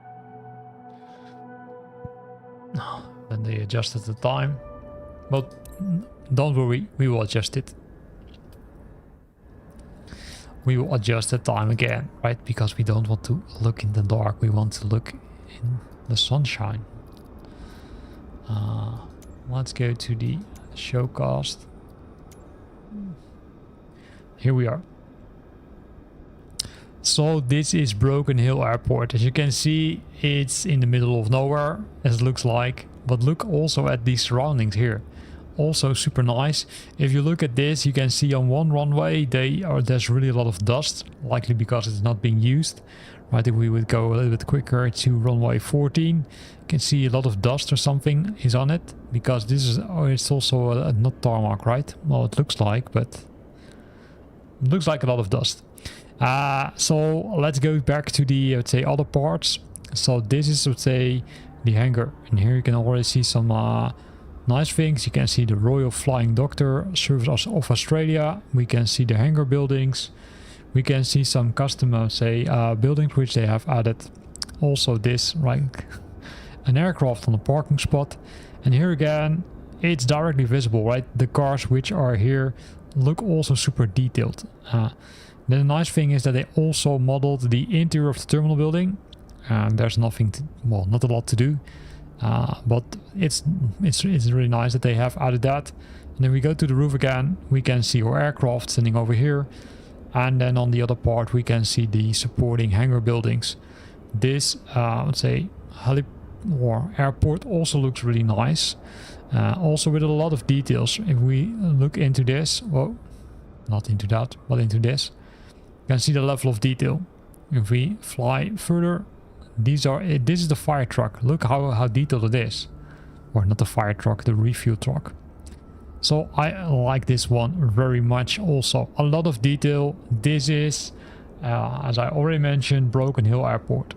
Then they adjusted the time, but don't worry, we will adjust it. We will adjust the time again, right? Because we don't want to look in the dark. We want to look in the sunshine. Let's go to the showcast. Here we are. So this is Broken Hill Airport. As you can see, it's in the middle of nowhere, as it looks like. But look also at these surroundings here. Also super nice. If you look at this, you can see on one runway there's really a lot of dust, likely because it's not being used. Right, if we would go a little bit quicker to runway 14, you can see a lot of dust or something is on it, because this is it's also not tarmac, right? Well, it looks like, but it looks like a lot of dust. So let's go back to the, I would say, other parts. So this is, I would say, the hangar, and here you can already see some nice things. You can see the Royal Flying Doctor Service of Australia. We can see the hangar buildings. We can see some custom, say, buildings which they have added. Also this, like an aircraft on a parking spot. And here again, it's directly visible, right? The cars which are here look also super detailed. Then the nice thing is that they also modeled the interior of the terminal building. There's nothing to, well, not a lot to do. But it's really nice that they have added that. And then we go to the roof again, we can see our aircraft standing over here, and then on the other part we can see the supporting hangar buildings. This let's say airport also looks really nice, also with a lot of details. If we look into this, well, not into that, but into this, you can see the level of detail. If we fly further, this is the fire truck. Look how detailed it is. Or not the fire truck, the refuel truck. So I like this one very much also. A lot of detail. This is, as I already mentioned, Broken Hill Airport.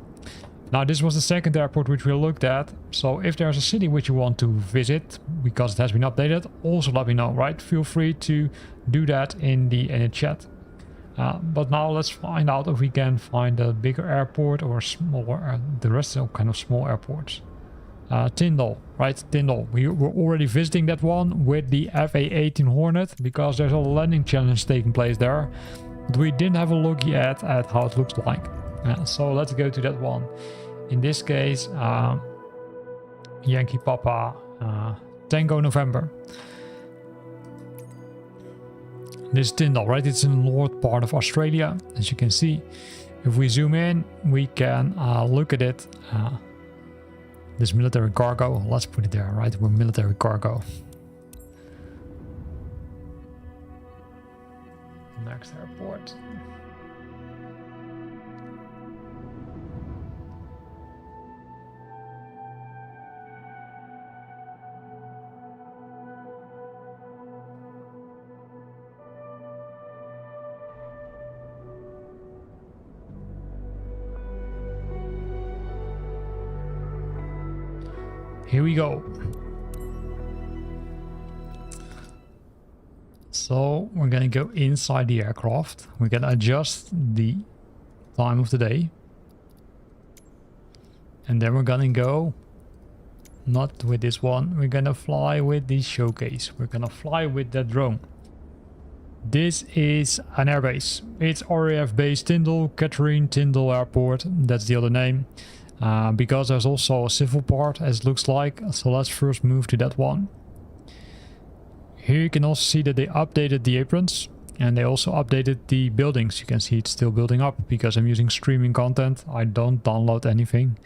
Now this was the second airport which we looked at. So if there's a city which you want to visit, because it has been updated, also let me know, right? Feel free to do that in the chat. But now let's find out if we can find a bigger airport or smaller, the rest are kind of small airports. Tyndall, right? Tyndall. We were already visiting that one with the FA-18 Hornet, because there's a landing challenge taking place there. But we didn't have a look yet at how it looks like. So let's go to that one. In this case, Yankee Papa, Tango November. This is Tyndall, right? It's in the north part of Australia, as you can see. If we zoom in, we can look at it. This military cargo, let's put it there, right? We're military cargo. Next airport. Here we go. So we're gonna go inside the aircraft. We're gonna adjust the time of the day. And then we're gonna go, not with this one, we're gonna fly with the showcase. We're gonna fly with that drone. This is an airbase. It's RAF base Tyndall, Catherine Tyndall Airport. That's the other name. Because there's also a civil part, as it looks like. So let's first move to that one. Here you can also see that they updated the aprons. And they also updated the buildings. You can see it's still building up because I'm using streaming content. I don't download anything.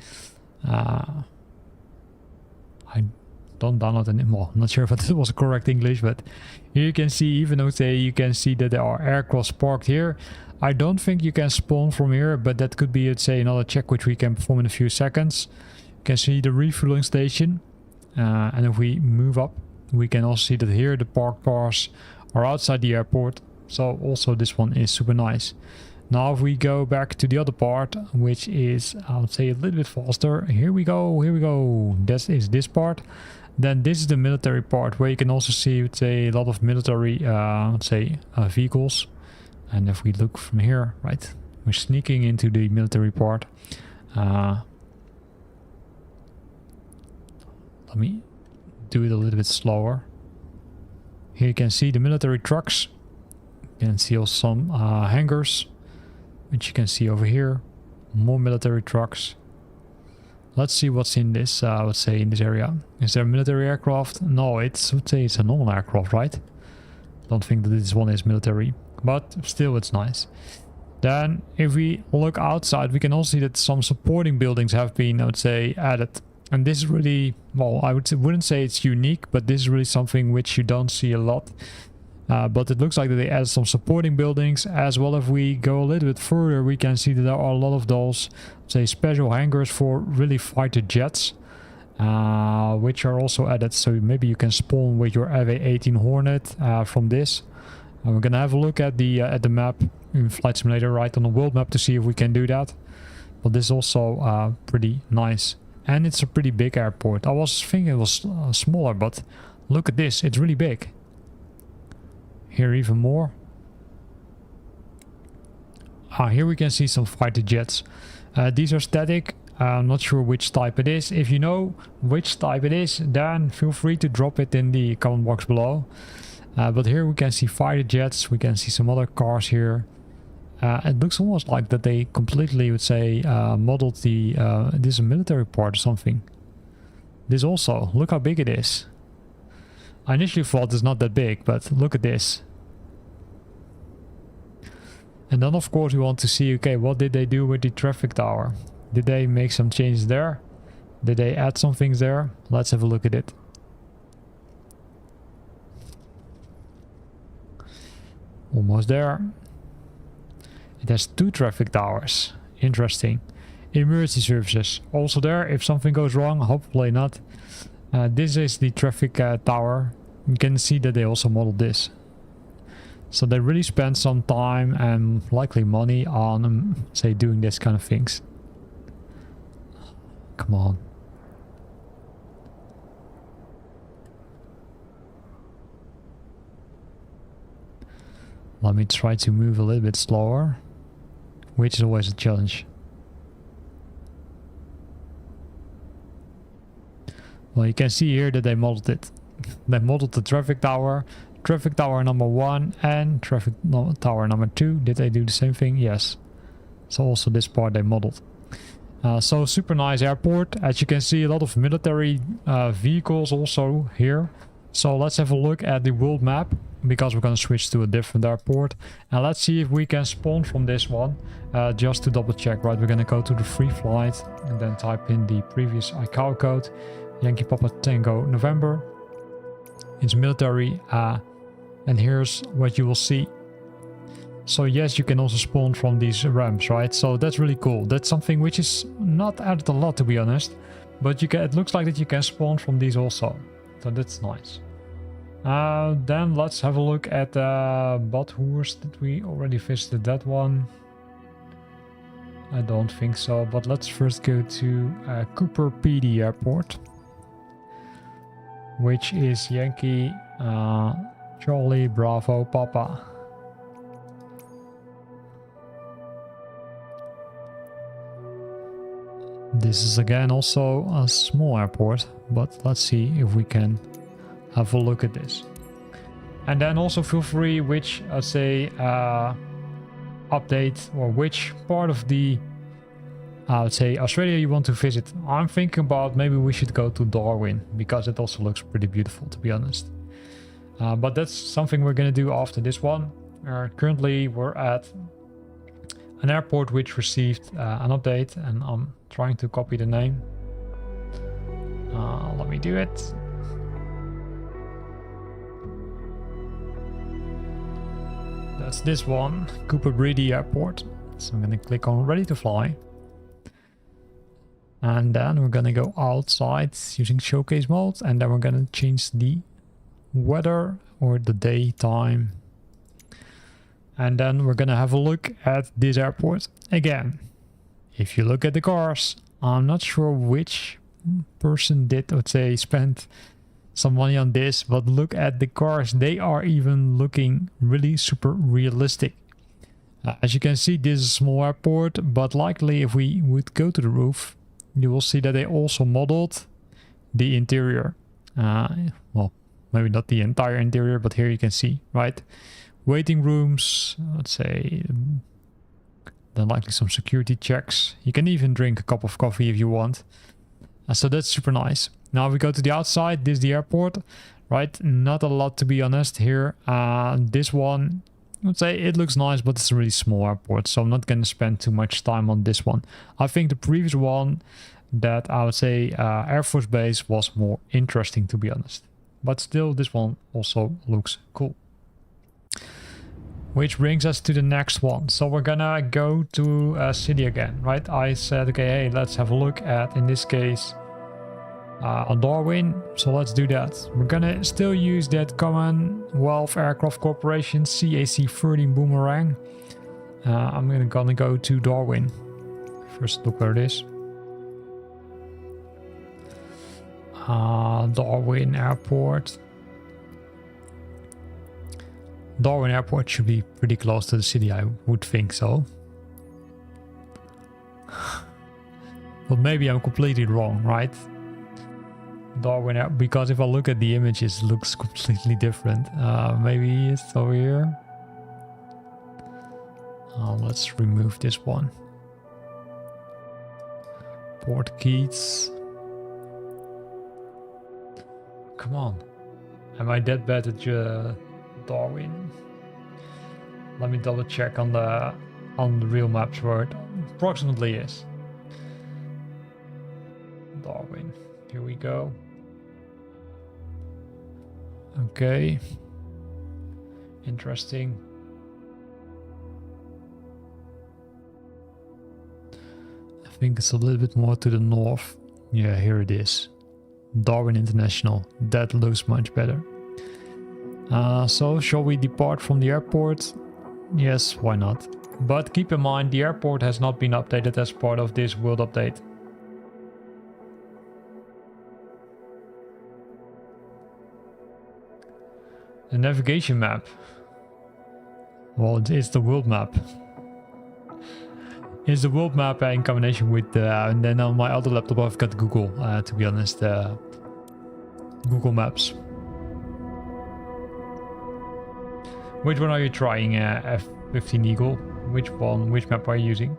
I don't download any more. I'm not sure if that was correct English, but here you can see, even though you can see that there are aircrafts parked here. I don't think you can spawn from here, but that could be, let's say, another check which we can perform in a few seconds. You can see the refueling station. And if we move up, we can also see that here the parked cars are outside the airport. So also this one is super nice. Now if we go back to the other part, which is, I would say, a little bit faster. Here we go, here we go. That is this part. Then this is the military part, where you can also see, let's say, a lot of military, let's say, vehicles. And if we look from here, right, we're sneaking into the military part. Let me do it a little bit slower. Here you can see the military trucks. You can see also some hangars, which you can see over here. More military trucks. Let's see what's in this, let's say, in this area. Is there a military aircraft? No, it's, let's say, it's a normal aircraft, right? Don't think that this one is military. But still, it's nice. Then, if we look outside, we can also see that some supporting buildings have been, I would say, added. And this is really, well, wouldn't say it's unique, but this is really something which you don't see a lot. But it looks like that they added some supporting buildings. As well, if we go a little bit further, we can see that there are a lot of those, say, special hangars for really fighter jets. Which are also added. So maybe you can spawn with your Aviation Hornet from this. We're gonna have a look at the map in Flight Simulator, right, on the world map, to see if we can do that. But this is also pretty nice, and it's a pretty big airport. I was thinking it was smaller, but look at this, it's really big. Here even more. Here we can see some fighter jets. These are static. I'm not sure which type it is. If you know which type it is, then feel free to drop it in the comment box below. But here we can see fighter jets. We can see some other cars here. It looks almost like that they completely, would say, modeled the... this is a military part or something. This also. Look how big it is. I initially thought it's not that big, but look at this. And then of course we want to see, okay, what did they do with the traffic tower? Did they make some changes there? Did they add some things there? Let's have a look at it. Almost there. It has 2 traffic towers. Interesting. Emergency services. Also there, if something goes wrong, hopefully not. This is the traffic tower. You can see that they also modeled this. So they really spent some time and likely money on, say, doing this kind of things. Come on. Let me try to move a little bit slower, which is always a challenge. Well, you can see here that they modeled it. They modeled the traffic tower number 1 and traffic tower number 2. Did they do the same thing? Yes. So also this part they modeled. So super nice airport. As you can see, a lot of military vehicles also here. So let's have a look at the world map, because we're going to switch to a different airport. And let's see if we can spawn from this one, just to double check. Right, we're going to go to the free flight and then type in the previous ICAO code, Yankee Papa Tango November. It's military, and here's what you will see. So yes, you can also spawn from these ramps, right? So that's really cool. That's something which is not added a lot, to be honest, but you can, it looks like that you can spawn from these also. So that's nice. Then let's have a look at Badhoests. Did we already visited that one? I don't think so, but let's first go to Coober Pedy Airport, which is Yankee Charlie Bravo Papa. This is again also a small airport, but let's see if we can have a look at this. And then also feel free which, say, update or which part of the, let's say, Australia you want to visit. I'm thinking about maybe we should go to Darwin, because it also looks pretty beautiful, to be honest. But that's something we're going to do after this one. Currently we're at an airport which received an update, and I'm trying to copy the name. Let me do it. That's this one, Coober Pedy Airport. So I'm going to click on ready to fly. And then we're going to go outside using showcase mode, and then we're going to change the weather or the daytime. And then we're going to have a look at this airport again. If you look at the cars, I'm not sure which person did, let's say, spend some money on this, but look at the cars. They are even looking really super realistic. As you can see, this is a small airport, but likely if we would go to the roof, you will see that they also modeled the interior. Well, maybe not the entire interior, but here you can see, right? Waiting rooms, let's say, then likely some security checks. You can even drink a cup of coffee if you want. So that's super nice. Now we go to the outside. This is the airport, right? Not a lot, to be honest, here. This one, I would say it looks nice, but it's a really small airport, so I'm not going to spend too much time on this one. I think the previous one, that I would say Air Force Base, was more interesting, to be honest. But still, this one also looks cool. Which brings us to the next one. So we're gonna go to a city again, right? I said, okay, hey, let's have a look at, in this case, on Darwin. So let's do that. We're gonna still use that Commonwealth Aircraft Corporation CAC 13 Boomerang. I'm gonna go to Darwin. First look where it is. Darwin Airport. Darwin Airport should be pretty close to the city, I would think so. But maybe I'm completely wrong, right? Darwin, because if I look at the images, it looks completely different. Maybe it's over here. Let's remove this one. Port Keats. Come on. Am I that bad at Darwin? Let me double check on the real maps where it approximately is. Darwin. Here we go. Okay. Interesting. I think it's a little bit more to the north. Yeah, here it is. Darwin International. That looks much better. So shall we depart from the airport? Yes, why not? But keep in mind, the airport has not been updated as part of this world update. The navigation map. Well, it's the world map. It's the world map in combination with, and then on my other laptop I've got Google, to be honest, Google Maps. Which one are you trying, F-15 Eagle? Which one, which map are you using?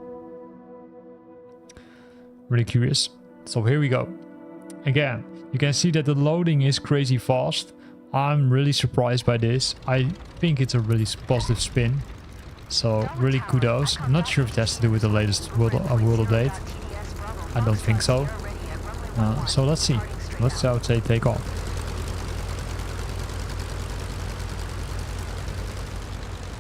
Really curious. So here we go. Again, you can see that the loading is crazy fast. I'm really surprised by this. I think it's a really positive spin. So really kudos. I'm not sure if it has to do with the latest world update. I don't think so. So let's see. Let's, I would say, take off.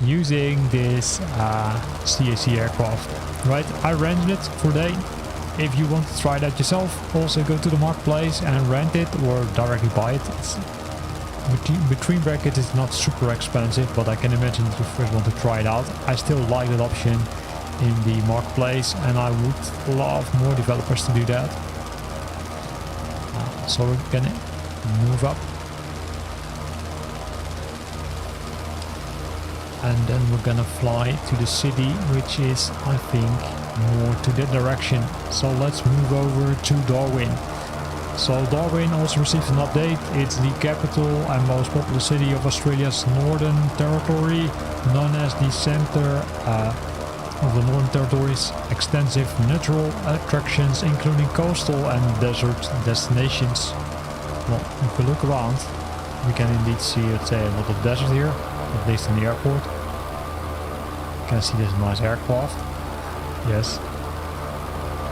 Using this CAC aircraft, right? I rented it for a day. If you want to try that yourself, also go to the marketplace and rent it or directly buy it. It's, between brackets, it's not super expensive, but I can imagine if you first want to try it out. I still like that option in the marketplace, and I would love more developers to do that. So we're gonna move up. And then we're gonna fly to the city, which is, I think, more to that direction. So let's move over to Darwin. So Darwin also received an update. It's the capital and most populous city of Australia's Northern Territory, known as the center of the Northern Territory's extensive natural attractions, including coastal and desert destinations. Well, if we look around, we can indeed see, let's say, a lot of desert here, at least in the airport. You can see this nice aircraft. Yes.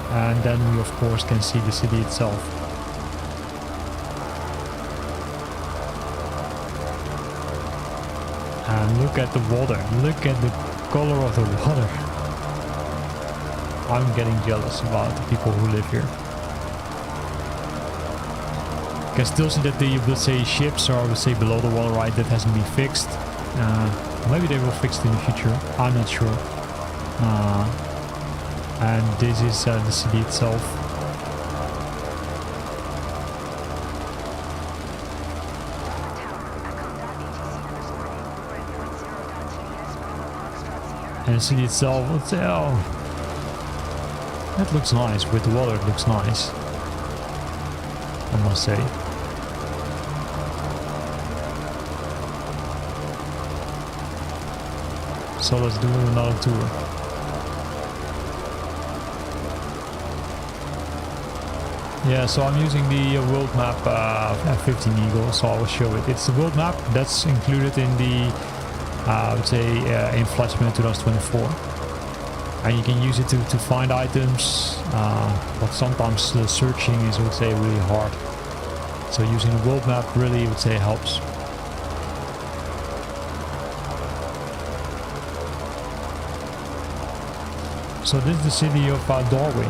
And then we of course can see the city itself. And look at the water. Look at the color of the water. I'm getting jealous about the people who live here. You can still see that the, let's say, ships are, let's say, below the water, right? That hasn't been fixed. Maybe they will fix it in the future. I'm not sure. And this is the city itself. And the city itself, let's say, oh, that looks nice. With the water, it looks nice, I must say. So let's do another tour. Yeah, so I'm using the world map F-15 Eagle, so I will show it. It's the world map that's included in the, I would say, in Flight Simulator 2024. And you can use it to find items, but sometimes the searching is, I would say, really hard. So using the world map really, I would say, helps. So this is the city of Darwin.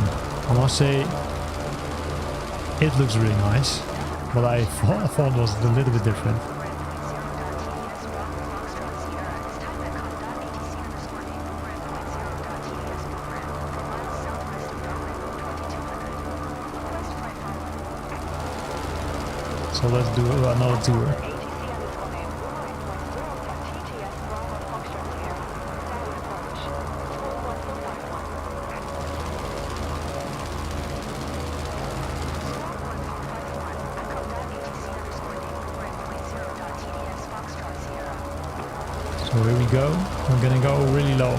I must say, it looks really nice, but I thought it was a little bit different. So let's do another tour. So here we go. We're gonna go really low.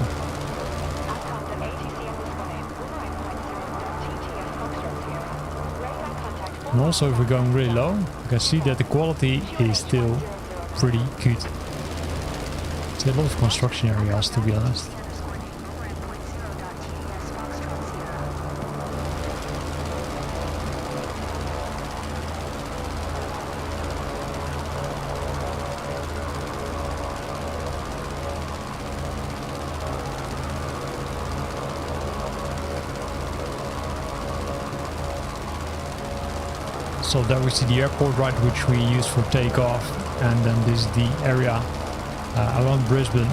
And also if we're going really low, you can see that the quality is still pretty good. It's a lot of construction areas, to be honest. So there we see the airport, right, which we use for takeoff, and then this is the area around Brisbane.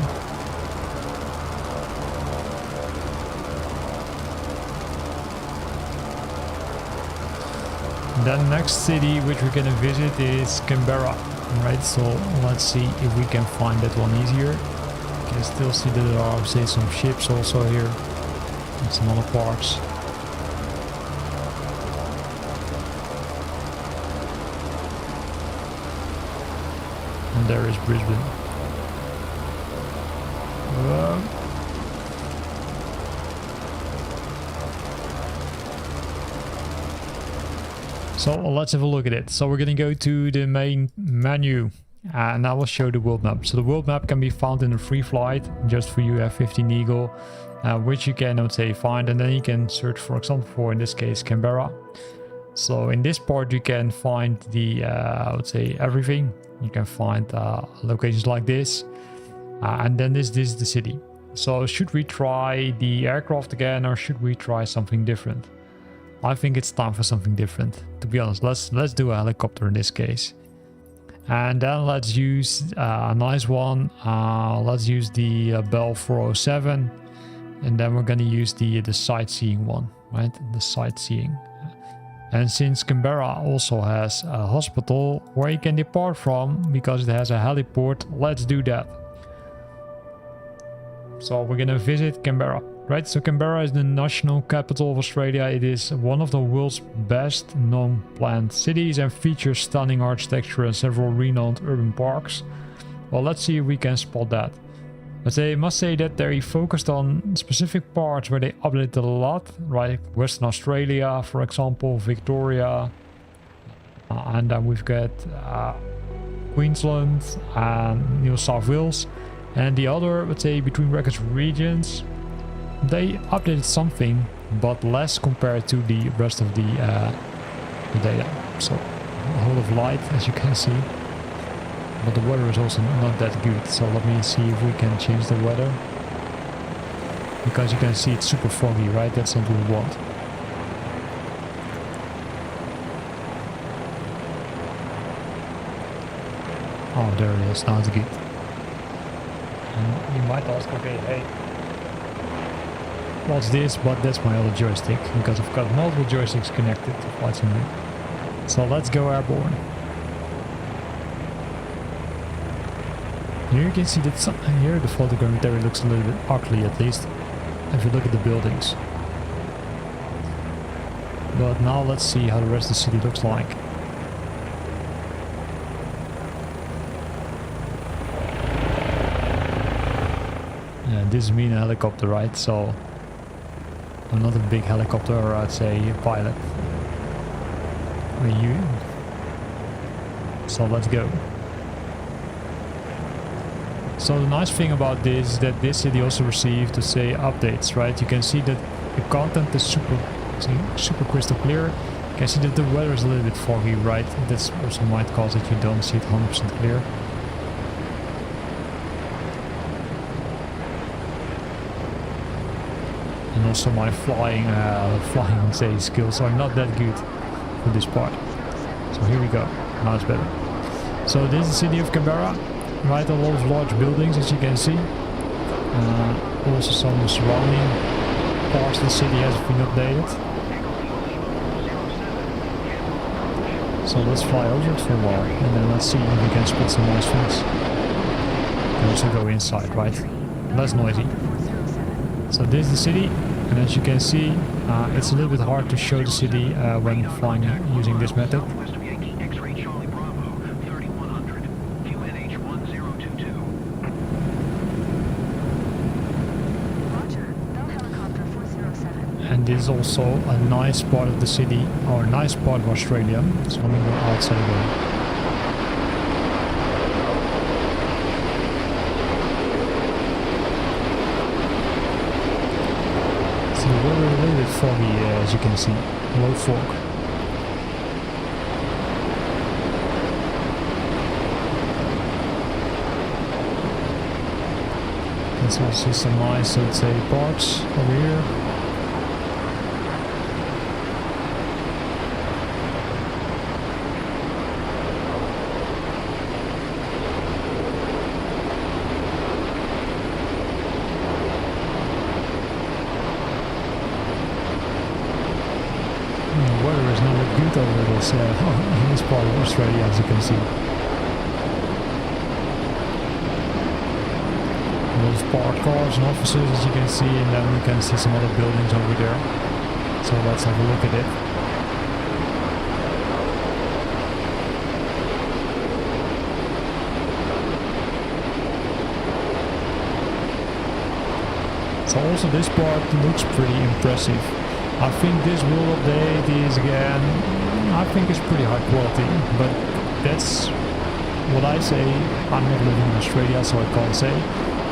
The next city which we're gonna visit is Canberra, right? So let's see if we can find that one easier. You can still see that there are, say, some ships also here and some other parts. And there is Brisbane. So let's have a look at it. So we're gonna go to the main menu and I will show the world map. So the world map can be found in a free flight just for you have 15 Eagle, which you can, I would say, find, and then you can search, for example, for in this case Canberra. So in this part you can find the I would say everything. You can find locations like this, and then this is the city. So should we try the aircraft again, or should we try something different? I think it's time for something different, to be honest. Let's do a helicopter in this case, and then let's use a nice one. Let's use the Bell 407, and then we're gonna use the sightseeing one, right? The sightseeing. And since Canberra also has a hospital where you can depart from because it has a heliport, let's do that. So we're gonna visit Canberra, right? So Canberra is the national capital of Australia. It is one of the world's best known planned cities and features stunning architecture and several renowned urban parks. Well, let's see if we can spot that. But I must say that they focused on specific parts where they updated a lot, right? Western Australia, for example, Victoria, and then we've got Queensland and New South Wales, and the other, let's say, between brackets regions, they updated something, but less compared to the rest of the data. So a whole of light, as you can see. But the weather is also not that good, so let me see if we can change the weather. Because you can see it's super foggy, right? That's not what we want. Oh, there it is. Now it's good. And you might ask, okay, hey, what's this? But that's my other joystick, because I've got multiple joysticks connected to Flight Simulator. So let's go airborne. Here you can see that here the photogrammetry looks a little bit ugly, at least if you look at the buildings. But now let's see how the rest of the city looks like. Yeah, this is me in a helicopter, right? So I'm not a big helicopter, or I'd say pilot. So let's go. So the nice thing about this is that this city also received, to say, updates, right? You can see that the content is super crystal clear. You can see that the weather is a little bit foggy, right? That's also might cause that you don't see it 100% clear. And also my flying say skills are not that good for this part. So here we go. Now it's better. So this is the city of Canberra. Right, a lot of large buildings, as you can see. Also some surrounding parts of the city has been updated. So let's fly over it for a while, and then let's see if we can spot some nice things. We can also go inside, right? Less noisy. So this is the city, and as you can see, it's a little bit hard to show the city when flying using this method. And this is also a nice part of the city, or a nice part of Australia. So let me go outside again. So the weather is a little bit foggy, as you can see. Low fog. Let's also see some nice, let's say, parks over here. The weather is not that good over this, in this part of Australia, as you can see. Those parked cars and offices, as you can see, and then we can see some other buildings over there. So let's have a look at it. So also this part looks pretty impressive. I think this will update is again I think it's pretty high quality, but that's what I say. I'm not living in Australia, so I can't say.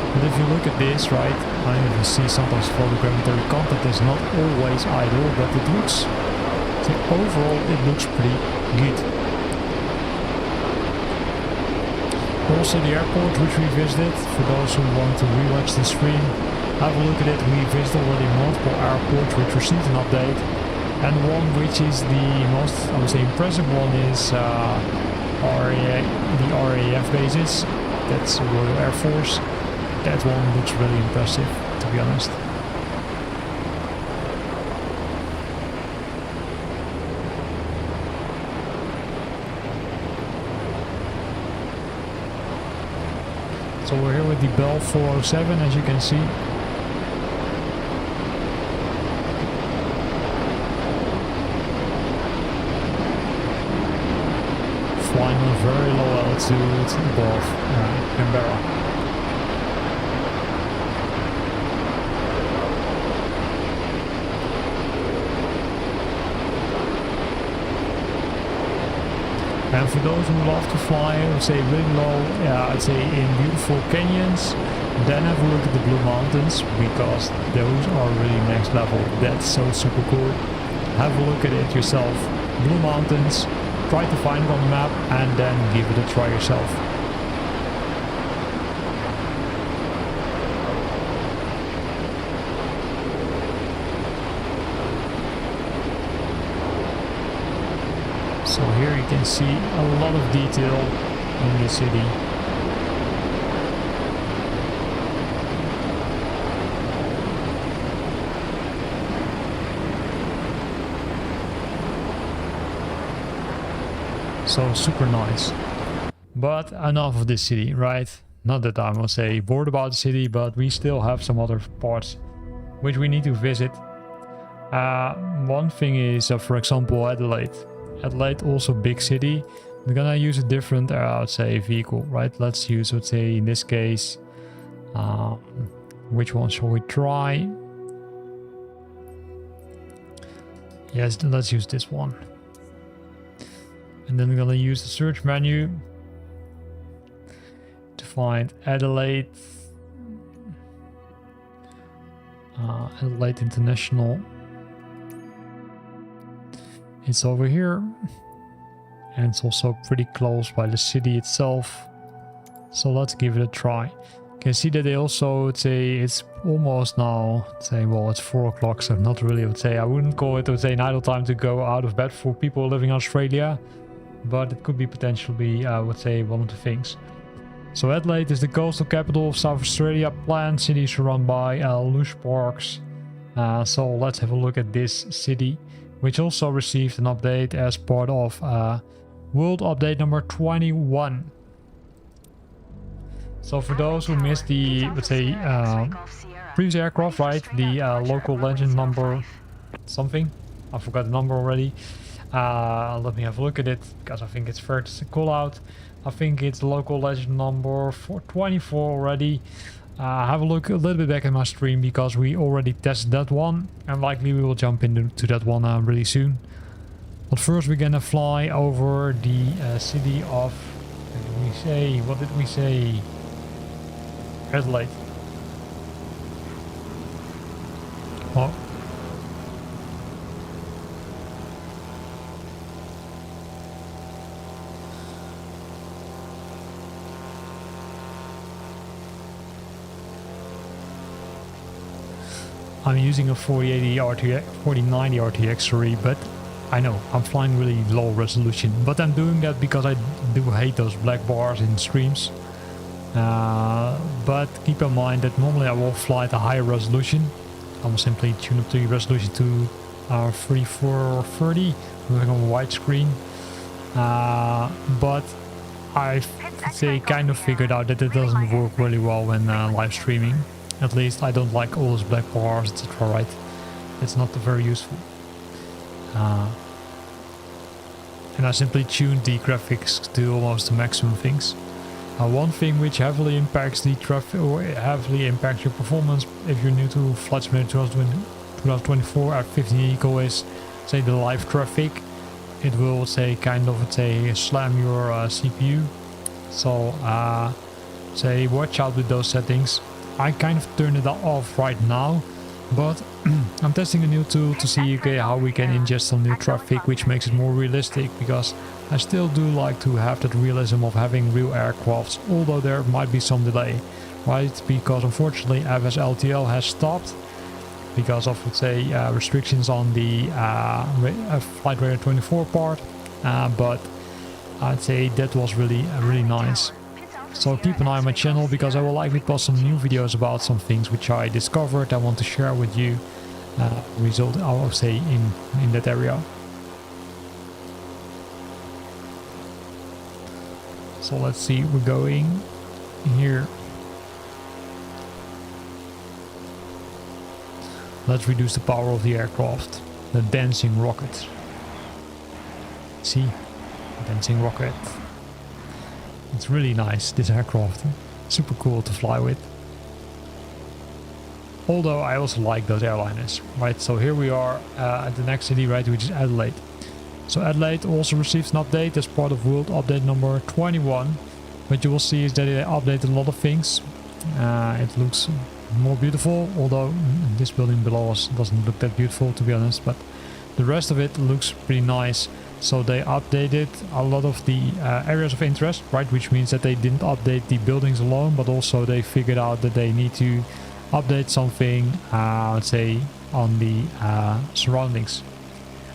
But if you look at this, right, I even see sometimes photogrammetry content is not always idle, but it looks, so overall it looks pretty good. Also the airport which we visited, for those who want to rewatch the stream, have a look at it. We visited already multiple airports which received an update, and one which is the most, I would say, impressive one is the RAF bases. That's Royal Air Force. That one looks really impressive, to be honest. So we're here with the Bell 407, as you can see. Flying on very low altitude above Canberra. And for those who love to fly, I would say really low, I'd say in beautiful canyons, then have a look at the Blue Mountains, because those are really next level. That's so super cool. Have a look at it yourself. Blue Mountains, try to find it on the map and then give it a try yourself. So here you can see a lot of detail in the city. So super nice. But enough of this city, right? Not that I must say bored about the city, but we still have some other parts which we need to visit. One thing is, for example, Adelaide. Adelaide, also big city. We're gonna use a different, I would say, vehicle, right? Let's use, let's say, in this case, which one shall we try? Yes, let's use this one. And then we're gonna use the search menu to find Adelaide. Adelaide International. It's over here, and it's also pretty close by the city itself, so let's give it a try. You can see that they also would say it's almost now, say, well, it's 4 o'clock, so not really, I would say, I wouldn't call it, I would say, an idle time to go out of bed for people living in Australia, but it could be potentially, I would say, one of the things. So Adelaide is the coastal capital of South Australia. Planned cities run by lush parks. So let's have a look at this city, which also received an update as part of World Update number 21. So for those who missed the, let's say, previous aircraft, right, the local legend number something, I forgot the number already. Let me have a look at it, because I think it's fair to call out. I think it's local legend number 424 already. Have a look a little bit back in my stream, because we already tested that one, and likely we will jump into that one really soon. But first we're gonna fly over the city of, what did we say? Adelaide. Oh. I'm using a 4080 RTX, 4090 RTX, sorry, but I know I'm flying really low resolution, but I'm doing that because I do hate those black bars in streams. But keep in mind that normally I will fly at a higher resolution. I will simply tune up the resolution to 3430 with a widescreen. But I say kind of figured out that it doesn't work really well when live streaming. At least I don't like all those black bars, etc. Right? It's not very useful. And I simply tuned the graphics to almost the maximum things. One thing which heavily impacts the traffic, or heavily impacts your performance if you're new to Flight Simulator 2024 at 15 eco is, say, the live traffic. it will say kind of say slam your CPU. So say watch out with those settings. I kind of turned it off right now, but I'm testing a new tool to see okay how we can ingest some new traffic, which makes it more realistic, because I still do like to have that realism of having real aircrafts, although there might be some delay, right? Because unfortunately FSLTL has stopped because of, let's say, restrictions on the Flight Radar 24 part, but I'd say that was really nice. So keep an eye on my channel, because I will likely post some new videos about some things which I discovered I want to share with you, result I would say in that area. So let's see, we're going here. Let's reduce the power of the aircraft. The dancing rocket. See? Dancing rocket. It's really nice, this aircraft. Super cool to fly with. Although I also like those airliners. Right, so here we are at the next city, right, which is Adelaide. So Adelaide also receives an update as part of World Update number 21. What you will see is that they updated a lot of things. It looks more beautiful, although this building below us doesn't look that beautiful, to be honest, but the rest of it looks pretty nice. So they updated a lot of the areas of interest, right, which means that they didn't update the buildings alone, but also they figured out that they need to update something, let's say, on the surroundings.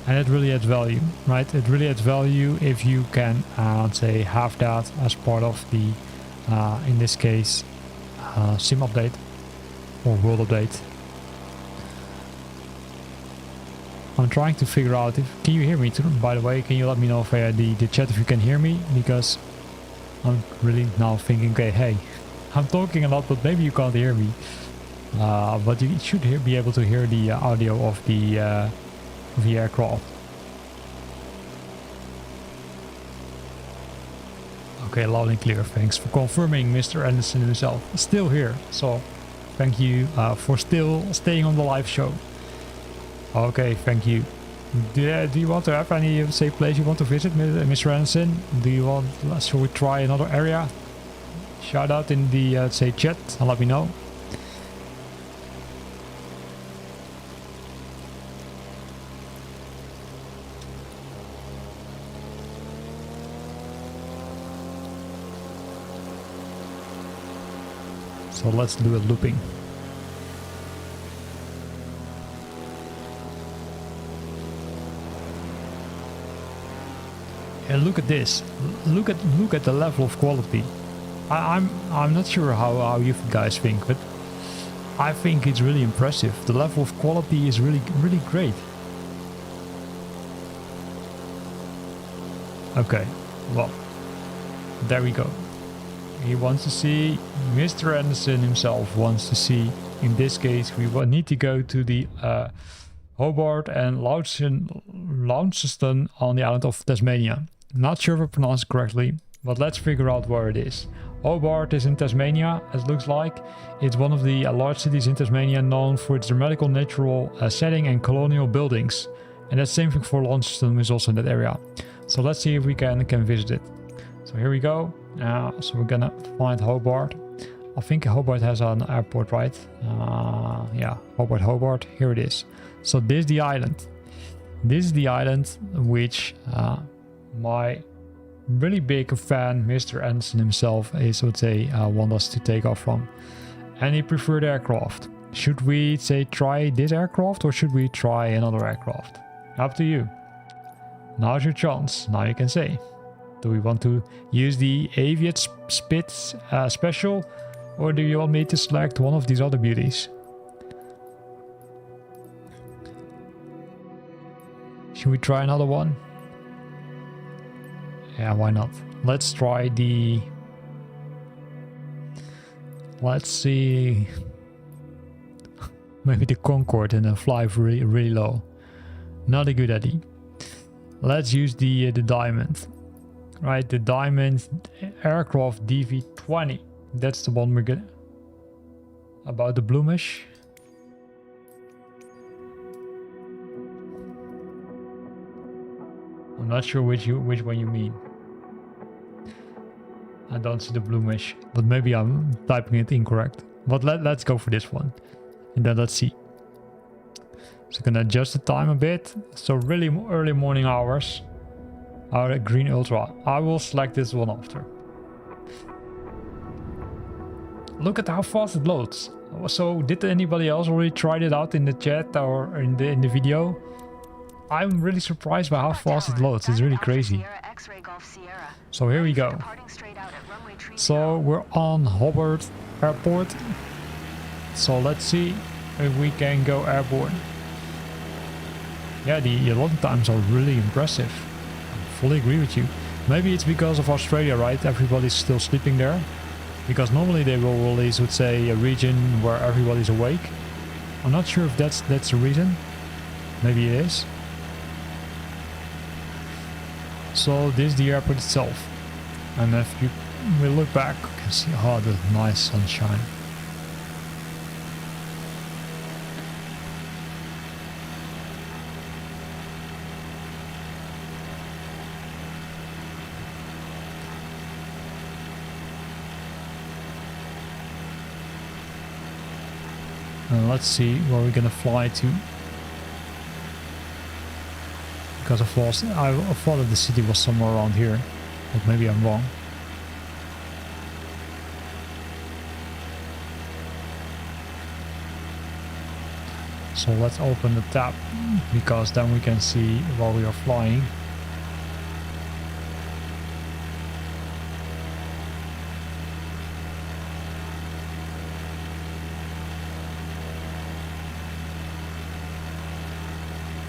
And it really adds value, right? It really adds value if you can, let's say, have that as part of the, in this case, sim update or world update. I'm trying to figure out if, can you hear me too, by the way? Can you let me know if the chat if you can hear me, because I'm really now thinking, okay, hey, I'm talking a lot, but maybe you can't hear me. But you should be able to hear the audio of the aircraft. Okay, loud and clear. Thanks for confirming, Mr. Anderson himself. Still here, so thank you for still staying on the live show. Okay, thank you. Do you want to have any, say, place you want to visit, Mr. Anderson? Do you want, shall we try another area? Shout out in the, say, chat and let me know. So let's do a looping. And look at this. Look at the level of quality. I'm not sure how you guys think, but I think it's really impressive. The level of quality is really great. Okay, well, there we go. He wants to see, Mr. Anderson himself wants to see, in this case we need to go to the Hobart and Launceston on the island of Tasmania. Not sure if I pronounced it correctly, but let's figure out where it is. Hobart is in Tasmania, as it looks like. It's one of the large cities in Tasmania known for its dramatical natural setting and colonial buildings. And that's the same thing for Launceston, which is also in that area. So let's see if we can visit it. So here we go. So we're gonna find Hobart. I think Hobart has an airport, right? Yeah, Hobart. Here it is. So this is the island. This is the island which my really big fan, Mr. Anderson himself, is, I would say, want us to take off from. Any preferred aircraft? Should we, say, try this aircraft or should we try another aircraft? Up to you. Now's your chance. Now you can say. Do we want to use the Aviation Spitz special, or do you want me to select one of these other beauties? Should we try another one? Yeah, why not? Let's try the... Let's see... Maybe the Concorde and then fly really low. Not a good idea. Let's use the Diamond. Right, the Diamond aircraft DV20. That's the one we're gonna... About the Bloomish. I'm not sure which one you mean. I don't see the bluish, but maybe I'm typing it incorrect. But let's go for this one. And then let's see. So I'm gonna adjust the time a bit. So really early morning hours. Our green ultra. I will select this one after. Look at how fast it loads. So did anybody else already try it out in the chat or in the video? I'm really surprised by how fast it loads. It's really crazy. So here we go. So we're on Hobart Airport. So let's see if we can go airborne. Yeah, the loading times are really impressive. I fully agree with you. Maybe it's because of Australia, right? Everybody's still sleeping there. Because normally they will release, let's say, a region where everybody's awake. I'm not sure if that's the reason. Maybe it is. So this is the airport itself. And if we look back, you can see the nice sunshine. And let's see where we're gonna fly to. Because of course, I thought that the city was somewhere around here, but maybe I'm wrong. So let's open the tab, because then we can see where we are flying.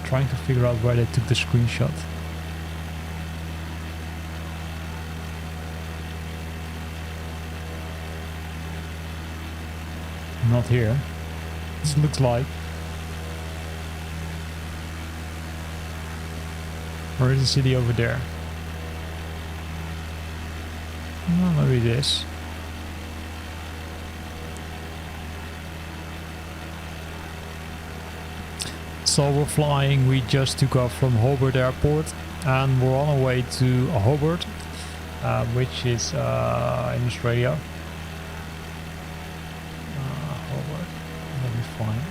Trying to figure out where they took the screenshot. Not here. This looks like. Or is the city over there? No, maybe this. So we're flying, we just took off from Hobart Airport and we're on our way to Hobart, which is in Australia. Hobart, let me find it.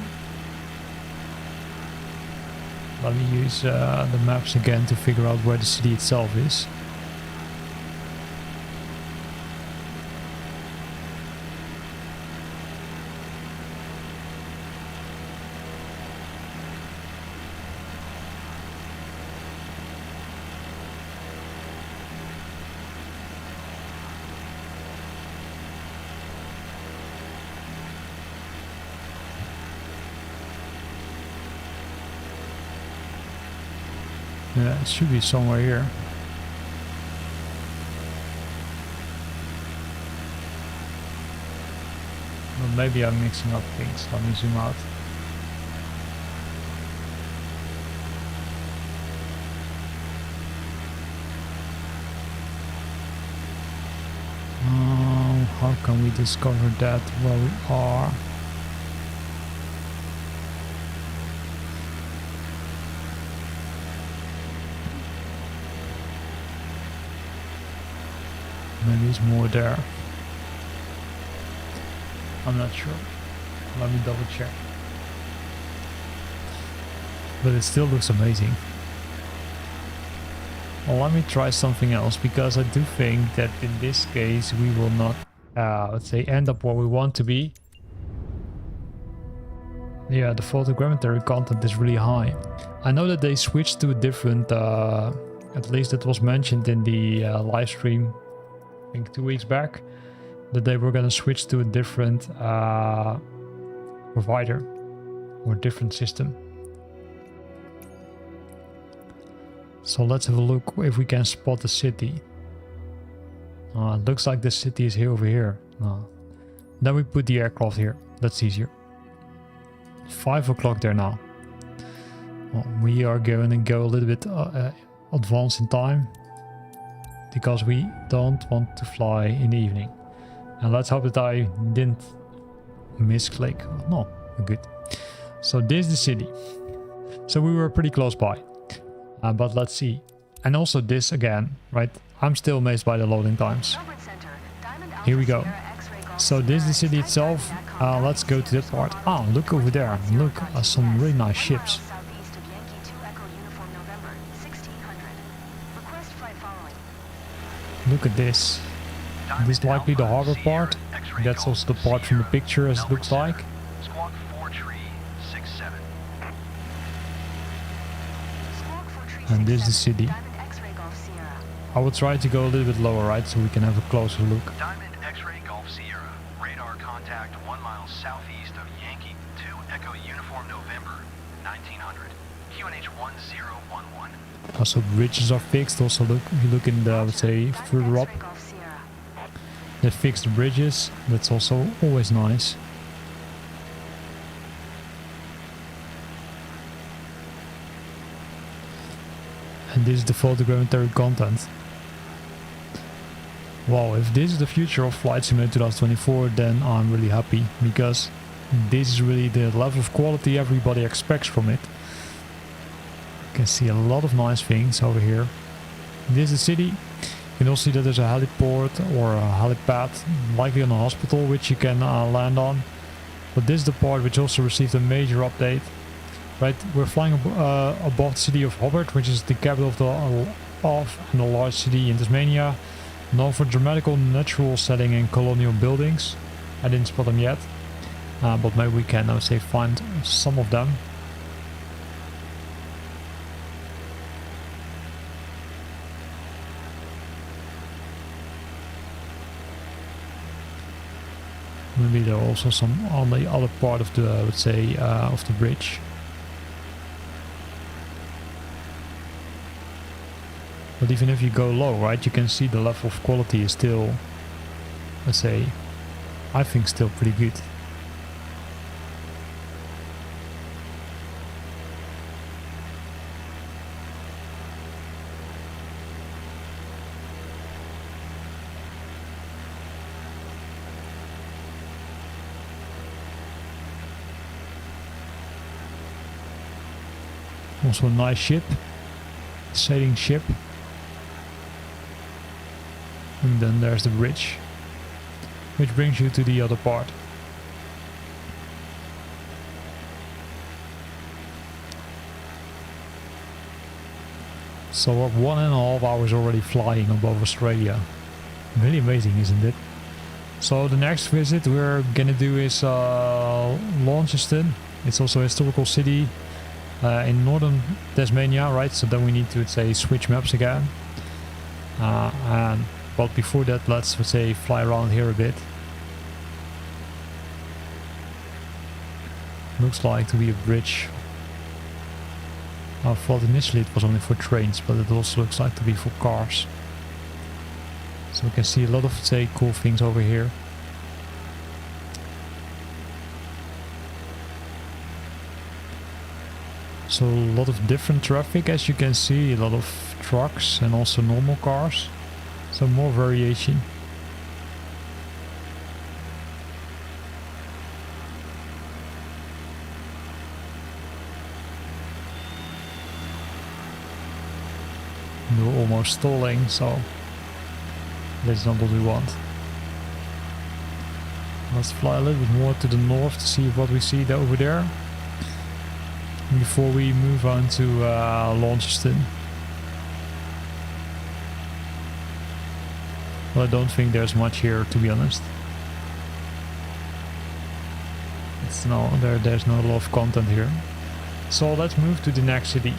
Let me use the maps again to figure out where the city itself is. Yeah, it should be somewhere here. Well, maybe I'm mixing up things. Let me zoom out. How can we discover that where we are? Maybe it's more there. I'm not sure. Let me double check. But it still looks amazing. Well, let me try something else, because I do think that in this case we will not, let's say, end up where we want to be. Yeah, the photogrammetry content is really high. I know that they switched to a different, at least it was mentioned in the live stream, I think 2 weeks back, that they were going to switch to a different provider or different system. So let's have a look if we can spot the city. It looks like the city is here over here. Then we put the aircraft here. That's easier. 5 o'clock there now. Well, we are going to go a little bit advanced in time, because we don't want to fly in the evening. And let's hope that I didn't misclick. No, we're good. So this is the city. So we were pretty close by. But let's see. And also this again, right? I'm still amazed by the loading times. Here we go. So this is the city itself. Let's go to that part. Ah, look over there. Look, some really nice ships. Look at this. This is likely the harbor part. That's also the part from the picture as it looks like. And this is the city. I will try to go a little bit lower, right, so we can have a closer look. Diamond X-ray Golf Sierra. Radar contact 1 mile southeast of Yankee 2 Echo Uniform November 1900. QNH 1011. Also bridges are fixed. Also look, if you look in the, I would say, further up, they fixed the bridges. That's also always nice. And this is the photogrammetry content. Wow, if this is the future of Flight Simulator 2024, then I'm really happy, because this is really the level of quality everybody expects from it. You can see a lot of nice things over here. This is the city. You can also see that there's a heliport or a helipad, likely on a hospital, which you can land on. But this is the part which also received a major update. Right, we're flying above the city of Hobart, which is the capital and a large city in Tasmania, known for dramatical natural setting and colonial buildings. I didn't spot them yet, but maybe we can, I would say, find some of them. Maybe there are also some on the other part of the, I would say, of the bridge. But even if you go low, right, you can see the level of quality is still, let's say, I think still pretty good. Also a nice ship, sailing ship. And then there's the bridge, which brings you to the other part. So we're 1.5 hours already flying above Australia. Really amazing, isn't it? So the next visit we're gonna do is Launceston. It's also a historical city in northern Tasmania, right? So then we need to, say, switch maps again. But before that, let's say fly around here a bit. Looks like to be a bridge. I thought initially it was only for trains, but it also looks like to be for cars. So we can see a lot of, say, cool things over here. So a lot of different traffic, as you can see, a lot of trucks and also normal cars. So more variation. We're almost stalling, so that's not what we want. Let's fly a little bit more to the north to see what we see over there before we move on to Launceston. Well, I don't think there's much here, to be honest. There's not a lot of content here. So let's move to the next city.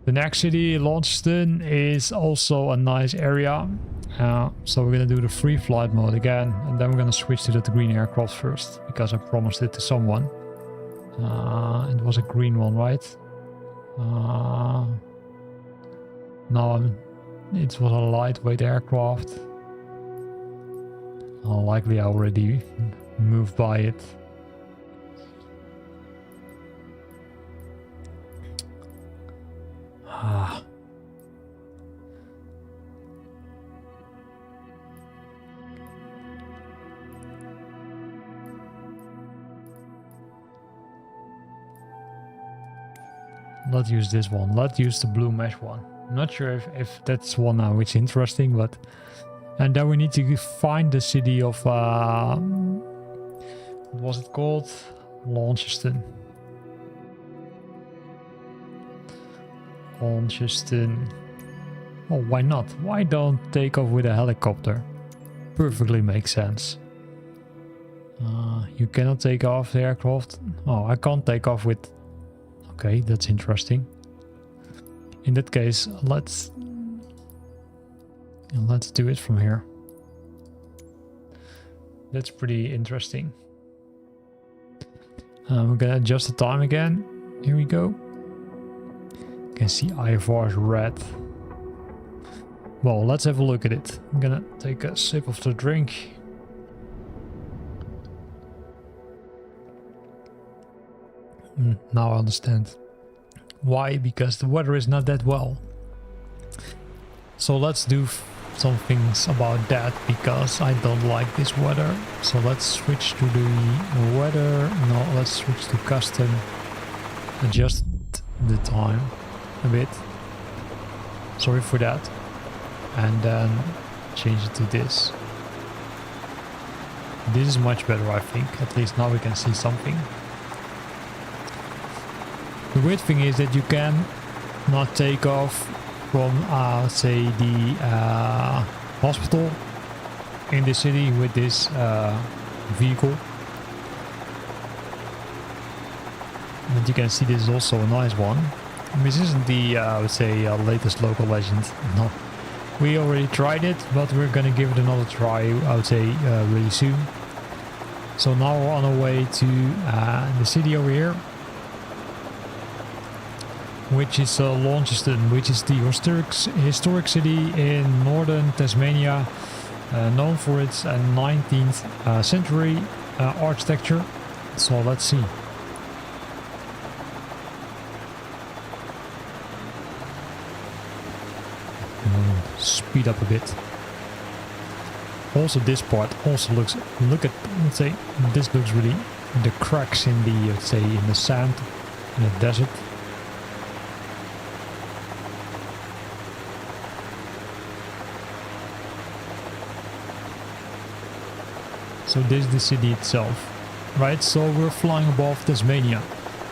The next city, Launceston, is also a nice area. So we're gonna do the free flight mode again, and then we're gonna switch to the green aircraft first, because I promised it to someone. It was a green one, right? No, it was a lightweight aircraft. Likely I already moved by it. Let's use this one. Let's use the blue mesh one. I'm not sure if that's one now, which is interesting, but... And then we need to find the city of... what was it called? Launceston. Launceston. Oh, why not? Why don't take off with a helicopter? Perfectly makes sense. You cannot take off the aircraft. Oh, I can't take off with... Okay, that's interesting. In that case, let's do it from here. That's pretty interesting. We're gonna adjust the time again. Here we go. You can see IFR's red. Well, let's have a look at it. I'm gonna take a sip of the drink. Now I understand. Why? Because the weather is not that well. So let's do some things about that, because I don't like this weather. So let's switch to the weather. No, let's switch to custom. Adjust the time a bit. Sorry for that. And then change it to this. This is much better, I think. At least now we can see something. The weird thing is that you can not take off from, say, the hospital in the city with this vehicle. And you can see this is also a nice one. This isn't the, I would say, latest local legend. No, we already tried it, but we're gonna give it another try, I would say, really soon. So now we're on our way to the city over here, which is Launceston, which is the historic city in northern Tasmania, known for its 19th century architecture. So let's see. Speed up a bit. Also, this part also looks. Look at, let's say, this looks really, the cracks in the, let's say, in the sand, in the desert. So this is the city itself, right? So we're flying above Tasmania.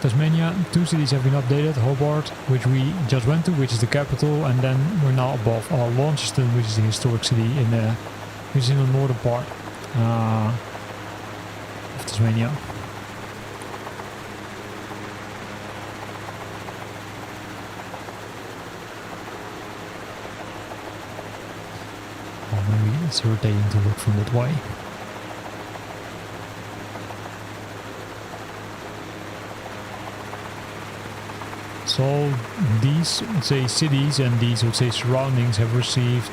Tasmania, 2 cities have been updated. Hobart, which we just went to, which is the capital, and then we're now above Launceston, which is the historic city in the, which is in the northern part of Tasmania. Oh, maybe it's rotating to look from that way. So these, let's say, cities and these, let's say, surroundings have received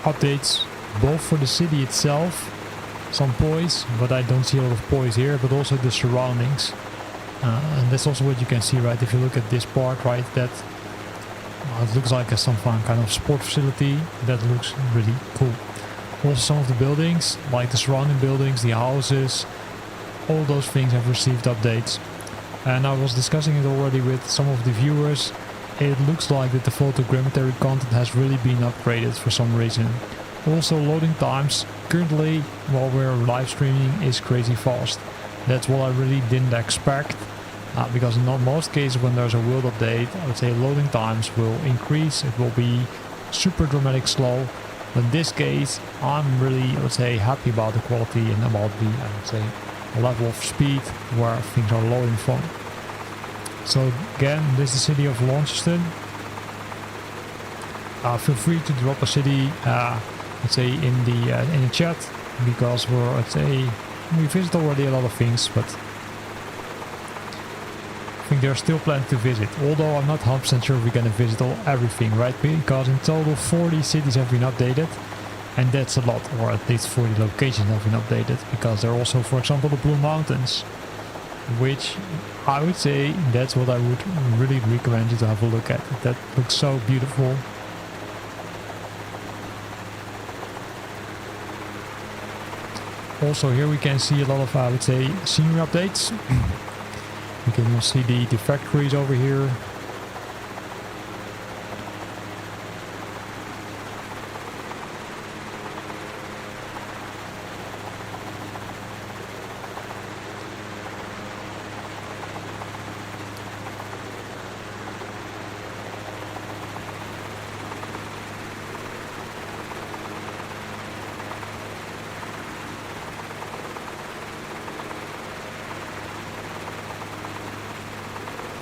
updates, both for the city itself, some poise, but I don't see a lot of poise here, but also the surroundings. And that's also what you can see, right? If you look at this part, right, that it looks like some kind of sport facility. That looks really cool. Also some of the buildings, like the surrounding buildings, the houses, all those things have received updates. And I was discussing it already with some of the viewers. It looks like that the photogrammetry content has really been upgraded for some reason. Also, loading times currently while we're live streaming is crazy fast. That's what I really didn't expect, because in most cases when there's a world update, I would say loading times will increase. It will be super dramatic slow. But in this case, I'm really, I would say, happy about the quality and about the, I would say, level of speed where things are loading from. So again, this is the city of Launceston. Feel free to drop a city, let's say, in the chat, because we're, let's say, we visit already a lot of things, but I think there's still plenty to visit. Although I'm not 100% sure we're gonna visit everything, right? Because in total 40 cities have been updated. And that's a lot, or at least 40 locations have been updated, because there are also, for example, the Blue Mountains, which I would say that's what I would really recommend you to have a look at. That looks so beautiful. Also here we can see a lot of, I would say, scenery updates. You can see the factories over here.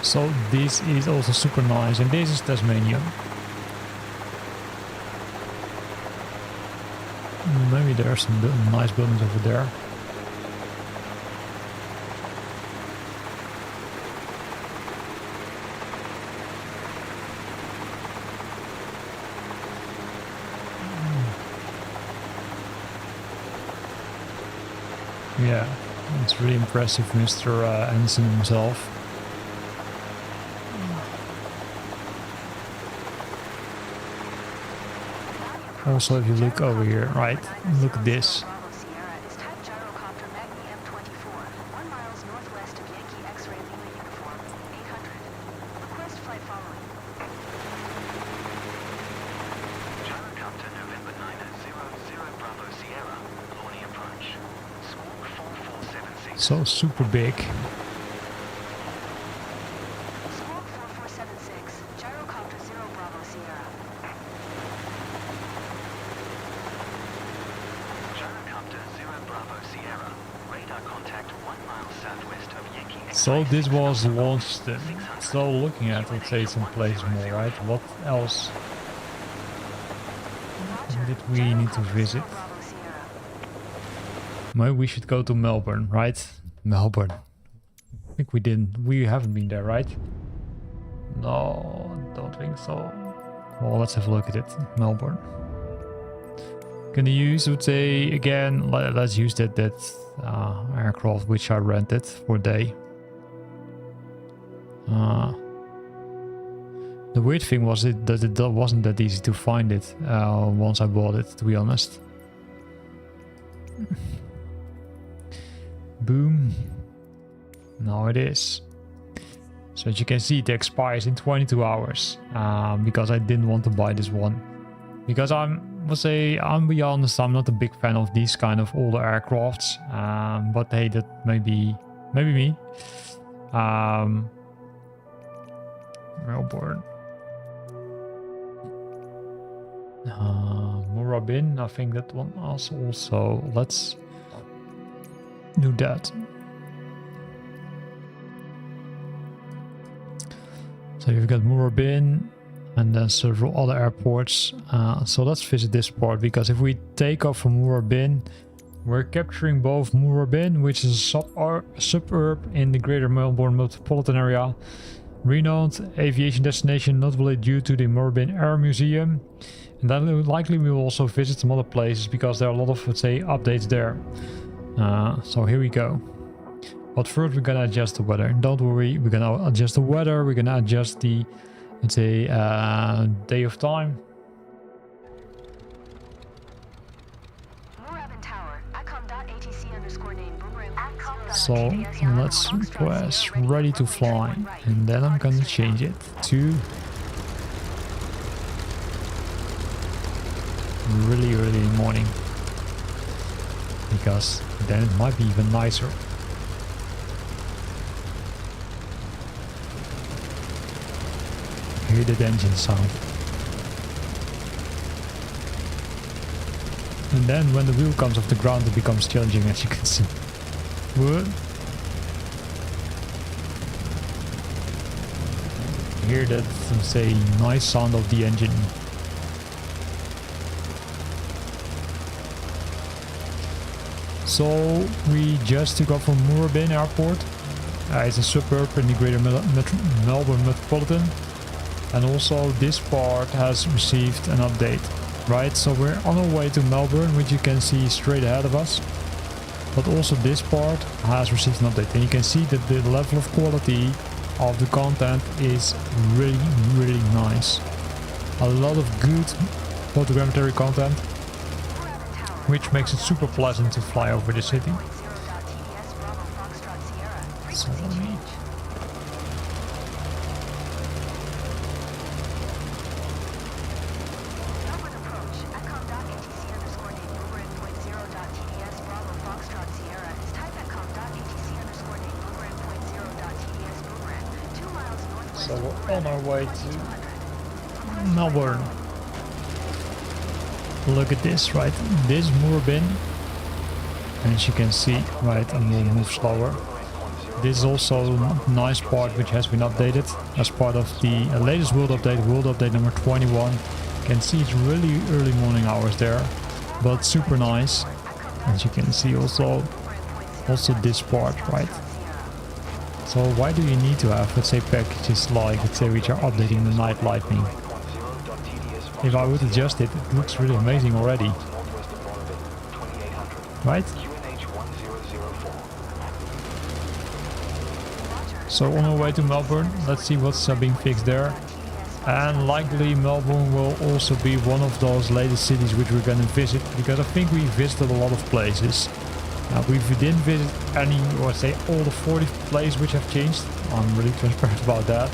So this is also super nice, and this is Tasmania. Maybe there are some nice buildings over there. Yeah, it's really impressive, Mr. Anderson himself. Also, if you look over here, right, look at this. So super big. So this was Launceston. So looking at, let's say, some place more, right? What else did we need to visit? Maybe we should go to Melbourne, right? Melbourne. I think we didn't. We haven't been there, right? No, don't think so. Well, let's have a look at it. Melbourne. Gonna use, I would say, again, let's use that aircraft which I rented for a day. The weird thing was that it wasn't that easy to find it once I bought it, to be honest. Boom. Now it is. So as you can see, it expires in 22 hours. Because I didn't want to buy this one. Because I'm be honest, I'm not a big fan of these kind of older aircrafts. But hey, that may be me. Melbourne. Moorabbin, I think that one also. Let's do that. So you've got Moorabbin and then several other airports. So let's visit this part, because if we take off from Moorabbin, we're capturing both Moorabbin, which is a suburb in the greater Melbourne metropolitan area, renowned aviation destination, notably due to the Moorabbin Air Museum. And then likely we will also visit some other places, because there are a lot of, let's say, updates there. So here we go. But first we're gonna adjust the weather. Don't worry, we're gonna adjust the weather, we're gonna adjust the, let's say, day of time. So let's press ready to fly, and then I'm gonna change it to really early in the morning, because then it might be even nicer. Hear that engine sound. And then when the wheel comes off the ground, it becomes challenging, as you can see. What? Hear that, say, nice sound of the engine. So we just took off from Moorabbin Airport. It's a suburb in the greater Melbourne metropolitan. And also this part has received an update, right? So we're on our way to Melbourne, which you can see straight ahead of us. But also this part has received an update, and you can see that the level of quality of the content is really, really nice. A lot of good photogrammetry content, which makes it super pleasant to fly over the city. So let me... So we're on our way to Melbourne. Look at this, right? This Moorabbin, and as you can see, right, and we'll move slower. This is also a nice part which has been updated as part of the latest world update number 21. You can see it's really early morning hours there, but super nice. As you can see also this part, right? So why do you need to have, let's say, packages like, let's say, which are updating the night lightning? If I would adjust it, it looks really amazing already. Right? So on our way to Melbourne, let's see what's being fixed there. And likely Melbourne will also be one of those latest cities which we're going to visit, because I think we visited a lot of places. We didn't visit any, or say all the 40 places which have changed. I'm really transparent about that.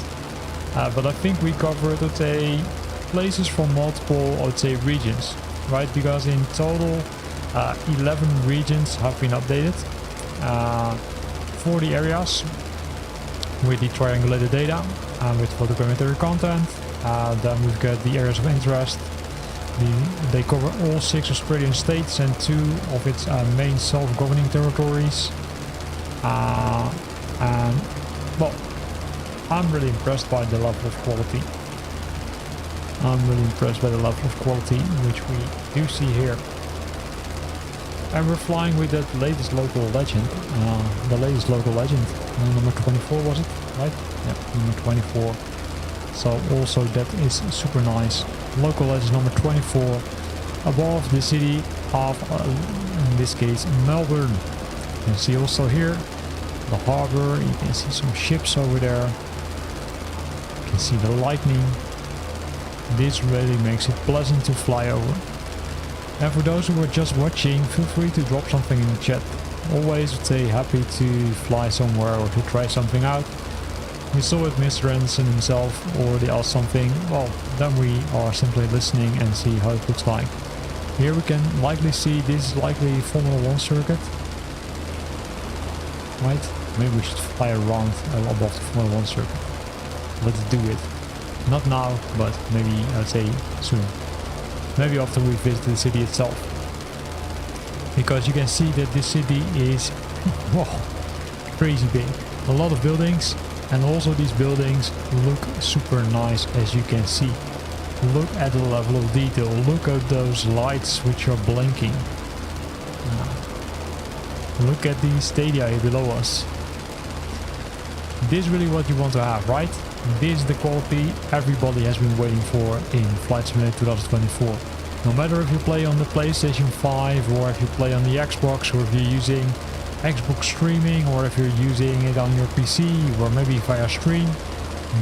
But I think we covered, let's say, places from multiple, I would say, regions, right? Because in total 11 regions have been updated, 40 areas with the triangulated data and with photogrammetry content. Then we've got the areas of interest. They cover all 6 Australian states and 2 of its main self-governing territories. And well, I'm really impressed by the level of quality. Which we do see here. And we're flying with that latest local legend. Number 24 was it? Right? Yeah, number 24. So also that is super nice. Local legend number 24 above the city of, in this case, Melbourne. You can see also here the harbor. You can see some ships over there. You can see the lightning. This really makes it pleasant to fly over. And for those who are just watching, feel free to drop something in the chat. Always say happy to fly somewhere or to try something out. We saw it Mr. Anderson himself already asked something. Well, then we are simply listening and see how it looks like. Here we can likely see this is likely Formula 1 circuit. Right? Maybe we should fly around above the Formula 1 circuit. Let's do it. Not now, but maybe, I'd say, soon. Maybe after we visit the city itself. Because you can see that this city is whoa, crazy big. A lot of buildings, and also these buildings look super nice, as you can see. Look at the level of detail. Look at those lights which are blinking. Look at the stadia here below us. This is really what you want to have, right? This is the quality everybody has been waiting for in Flight Simulator 2024. No matter if you play on the PlayStation 5 or if you play on the Xbox, or if you're using Xbox streaming, or if you're using it on your PC or maybe via stream,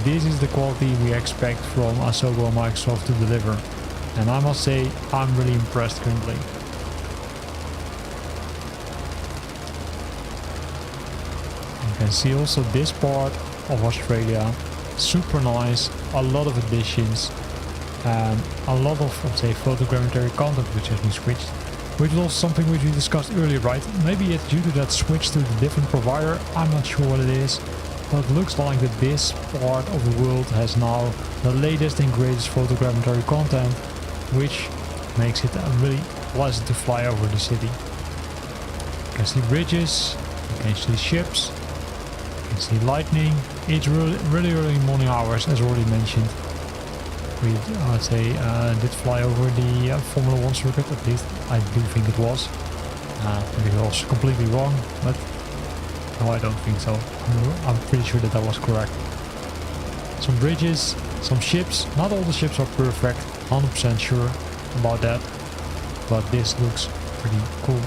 this is the quality we expect from Asobo and Microsoft to deliver. And I must say, I'm really impressed currently. You can see also this part of Australia. Super nice, a lot of additions, and a lot of, let's say, photogrammetry content which has been switched, which is also something which we discussed earlier, right? Maybe it's due to that switch to the different provider, I'm not sure what it is, but it looks like that this part of the world has now the latest and greatest photogrammetry content, which makes it really pleasant to fly over the city. You can see bridges, you can see ships, you can see lightning. It's really early morning hours, as already mentioned. We, I'd say, did fly over the Formula 1 circuit, at least I do think it was. Maybe I was completely wrong, but no, I don't think so. I'm pretty sure that was correct. Some bridges, some ships. Not all the ships are perfect, 100% sure about that, but this looks pretty cool.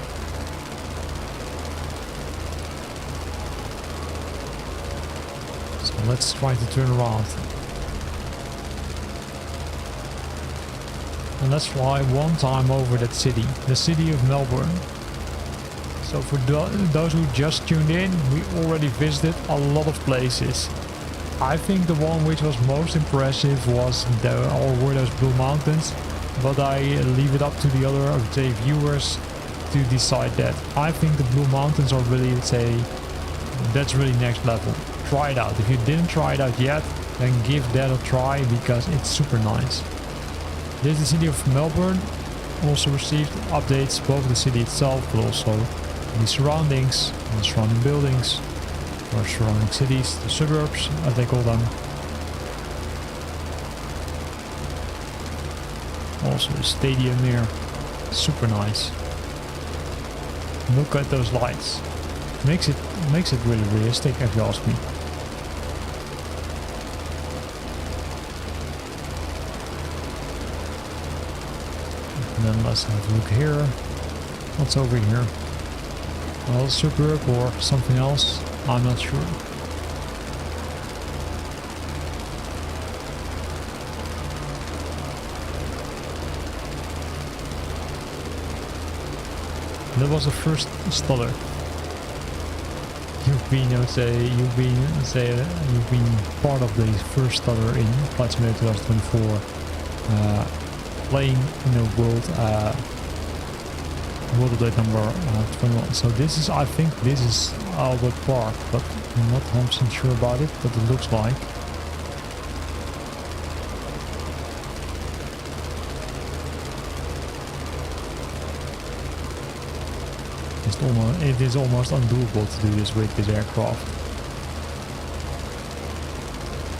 So let's try to turn around. And let's fly one time over that city, the city of Melbourne. So for those who just tuned in, we already visited a lot of places. I think the one which was most impressive were those Blue Mountains, but I leave it up to the other, I would say, viewers to decide that. I think the Blue Mountains are really, let's say, that's really next level. Try it out. If you didn't try it out yet, then give that a try, because it's super nice. This is the city of Melbourne. Also received updates, both the city itself, but also the surroundings and the surrounding buildings. or surrounding cities, the suburbs as they call them. Also a stadium here, super nice. Look at those lights, makes it really realistic if you ask me. And then let's have a look here. What's over here? Well, suburb or something else, I'm not sure. That was the first stutter. You've been part of the first stutter in Flight Simulator 2024, playing in the world update number 21. So this is, I think this is Albert Park, but I'm not 100% sure about it, but it looks like. It is almost undoable to do this with this aircraft.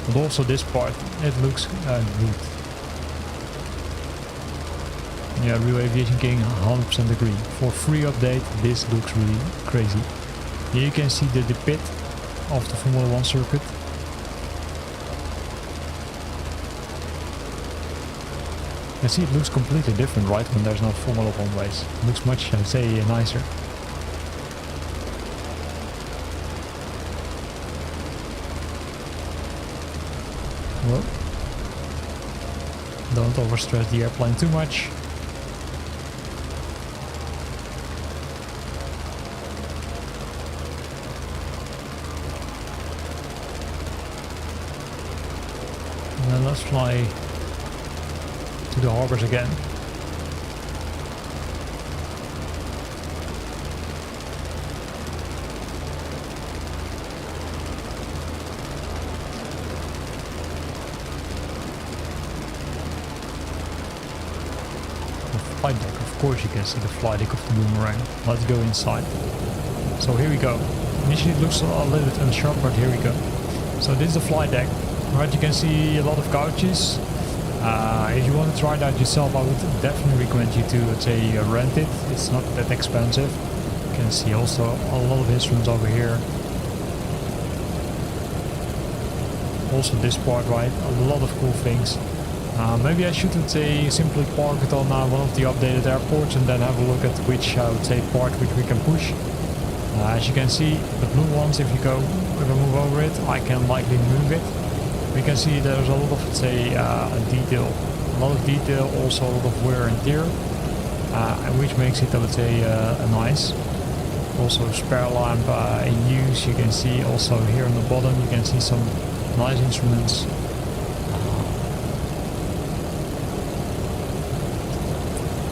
But also this part, it looks good. Yeah, Real Aviation King, 100% agree. For free update, this looks really crazy. Here you can see the pit of the Formula 1 circuit. You see it looks completely different, right, when there's no Formula 1 race. It looks much, I'd say, nicer. Well, don't overstress the airplane too much. And then let's fly to the harbors again. Flight deck, of course you can see the flight deck of the Boomerang. Let's go inside. So here we go. Initially it looks a little bit unsharp, but here we go. So this is the flight deck. Right, you can see a lot of couches. If you want to try that yourself, I would definitely recommend you to, let's say, rent it. It's not that expensive. You can see also a lot of instruments over here. Also this part, right, a lot of cool things. Maybe I should, let's say, simply park it on one of the updated airports and then have a look at which, I would say, part which we can push. As you can see, the blue ones, if I move over it, I can likely move it. We can see there's a lot of, let's say, detail. A lot of detail, also a lot of wear and tear, which makes it, I would say, nice. Also spare lamp in use. You can see also here on the bottom, you can see some nice instruments.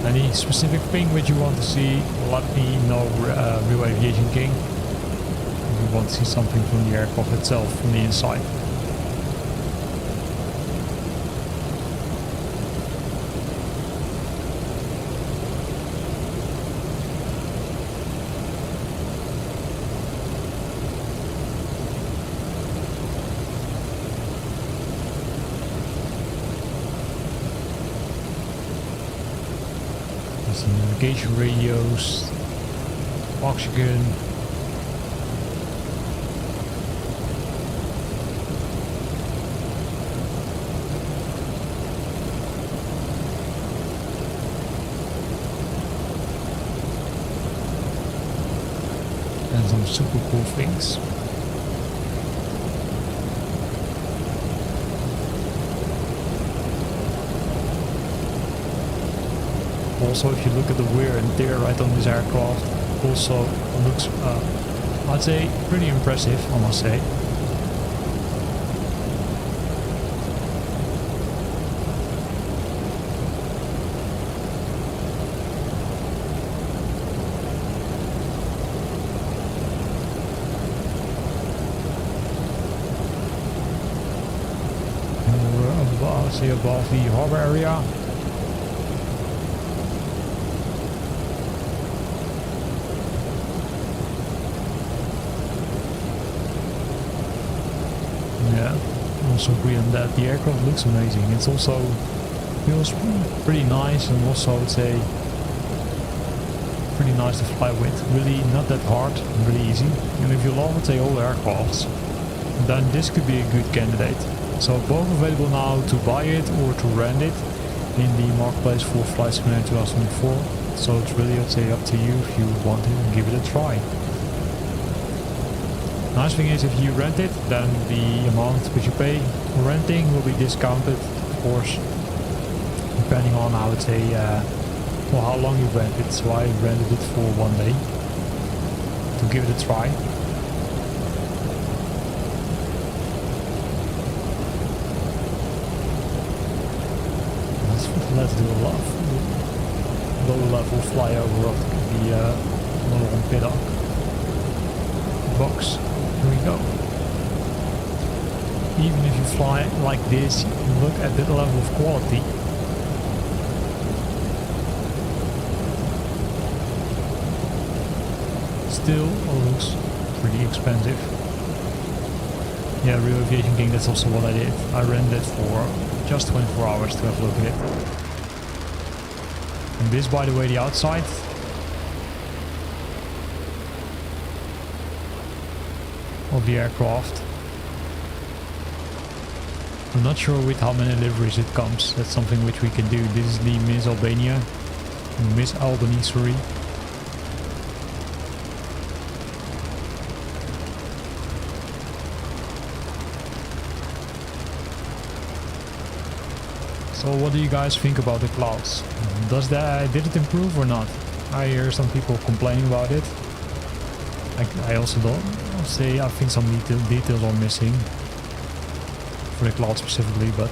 Any specific thing which you want to see, let me know, Real Aviation King. If you want to see something from the aircraft itself, from the inside. Navigation radios, oxygen, and some super cool things. Also, if you look at the wear and tear right on this aircraft, also looks, I'd say, pretty impressive, I must say. And we're above the harbor area. also agree on that. The aircraft looks amazing. It's also feels pretty nice, and also it's a pretty nice to fly with. Really not that hard, really easy. And if you love it, old aircrafts, then this could be a good candidate. So both available now to buy it or to rent it in the marketplace for Flight Simulator 2004. So it's really, I'd say, up to you if you want to give it a try. Nice thing is, if you rent it, then the amount which you pay for renting will be discounted, of course, depending on, I would say, well, how long you rent it. So I rented it for 1 day to give it a try. Let's do a low-level flyover of the Melbourne Pedy box. Here we go. Even if you fly like this, look at the level of quality. Still looks pretty expensive. Yeah, Real Aviation King, that's also what I did. I rented it for just 24 hours to have a look at it. And this, by the way, the outside. Of the aircraft. I'm not sure with how many liveries it comes. That's something which we can do. This is the Miss Albany, sorry. So what do you guys think about the clouds? Did it improve or not? I hear some people complaining about it. I also don't say, I think some details are missing for the cloud specifically, but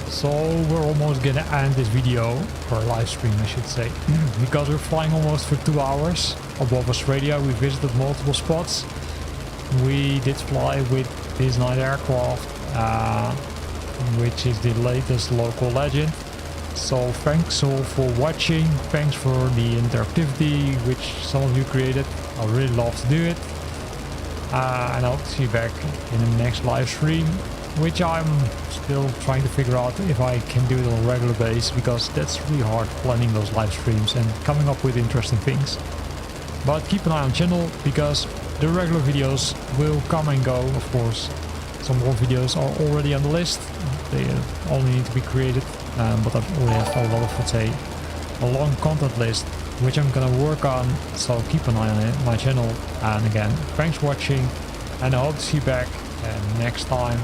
so we're almost gonna end this video, or live stream I should say, because we're flying almost for 2 hours above Australia. We visited multiple spots. We did fly with this nice aircraft, which is the latest local legend. So thanks all for watching. Thanks for the interactivity which some of you created. I really love to do it, and I hope to see you back in the next live stream, which I'm still trying to figure out if I can do it on a regular basis, because that's really hard planning those live streams and coming up with interesting things. But keep an eye on the channel, because the regular videos will come and go, of course. Some more videos are already on the list. They only need to be created, but I already have a lot of, let's say, a long content list, which I'm gonna work on. So keep an eye on it, my channel. And again, thanks for watching, and I hope to see you back next time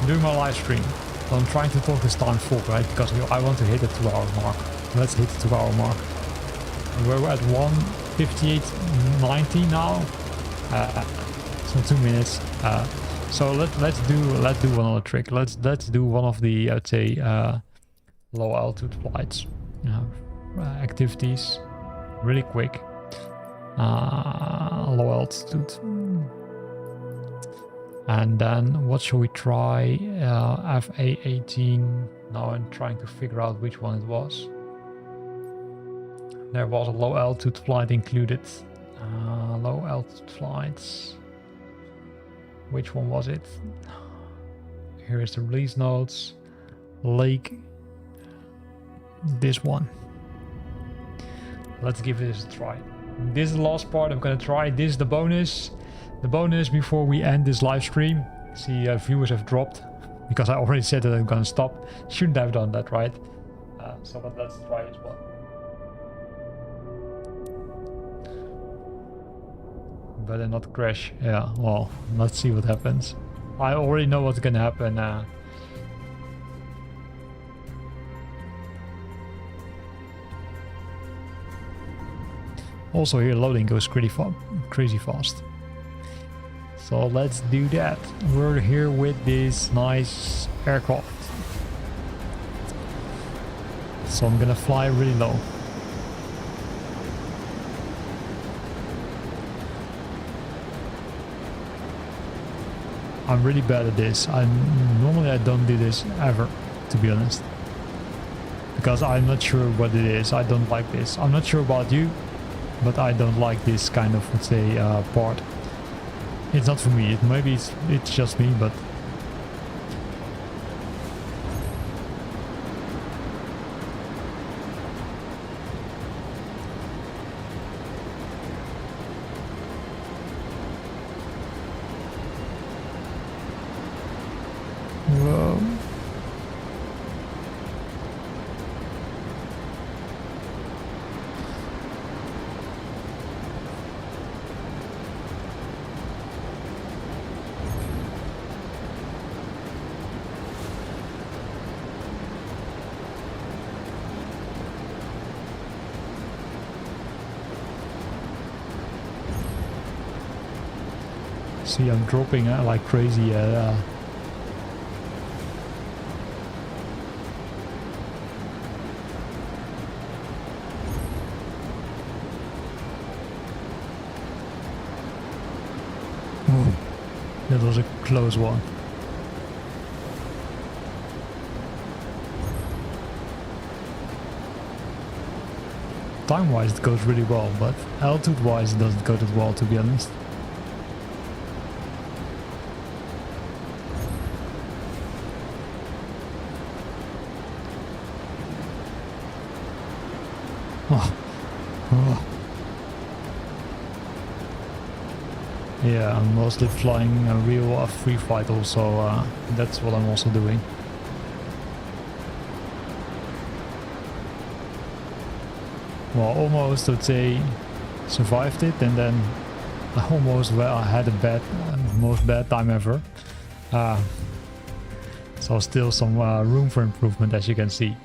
doing my live stream. So I'm trying to talk this time full, right? Because I want to hit the 2-hour mark. Let's hit the 2-hour mark. We're at 1:58:90 now. So 2 minutes. So let's do one other trick. Let's do one of the, I'd say, low altitude flights, activities, really quick. Low altitude, and then what should we try? FA-18. Now I'm trying to figure out which one it was. There was a low altitude flight included. Low altitude flights. Which one was it? Here is the release notes. Lake. This one. Let's give this a try. This is the last part I'm gonna try. This is the bonus. The bonus before we end this live stream. See, viewers have dropped because I already said that I'm gonna stop. Shouldn't have done that, right? But let's try this one. Better not crash. Yeah, well, let's see what happens. I already know what's gonna happen. Also here loading goes crazy fast. So let's do that. We're here with this nice aircraft. So I'm gonna fly really low. I'm really bad at this. Normally I don't do this ever, to be honest. because I'm not sure what it is. I don't like this. I'm not sure about you, but I don't like this kind of, let's say, part. It's not for me. Maybe it's just me, but whoa. See, I'm dropping like crazy. Ooh, that was a close one. Time-wise it goes really well, but altitude-wise it doesn't go that well, to be honest. Oh. Yeah, I'm mostly flying a real free flight also, that's what I'm also doing. Well, almost, let's say, survived it, and then I almost I had a bad, most bad time ever. So still some room for improvement, as you can see.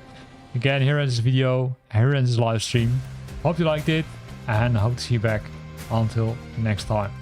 Again, here ends this video, here ends this live stream. Hope you liked it, and hope to see you back until next time.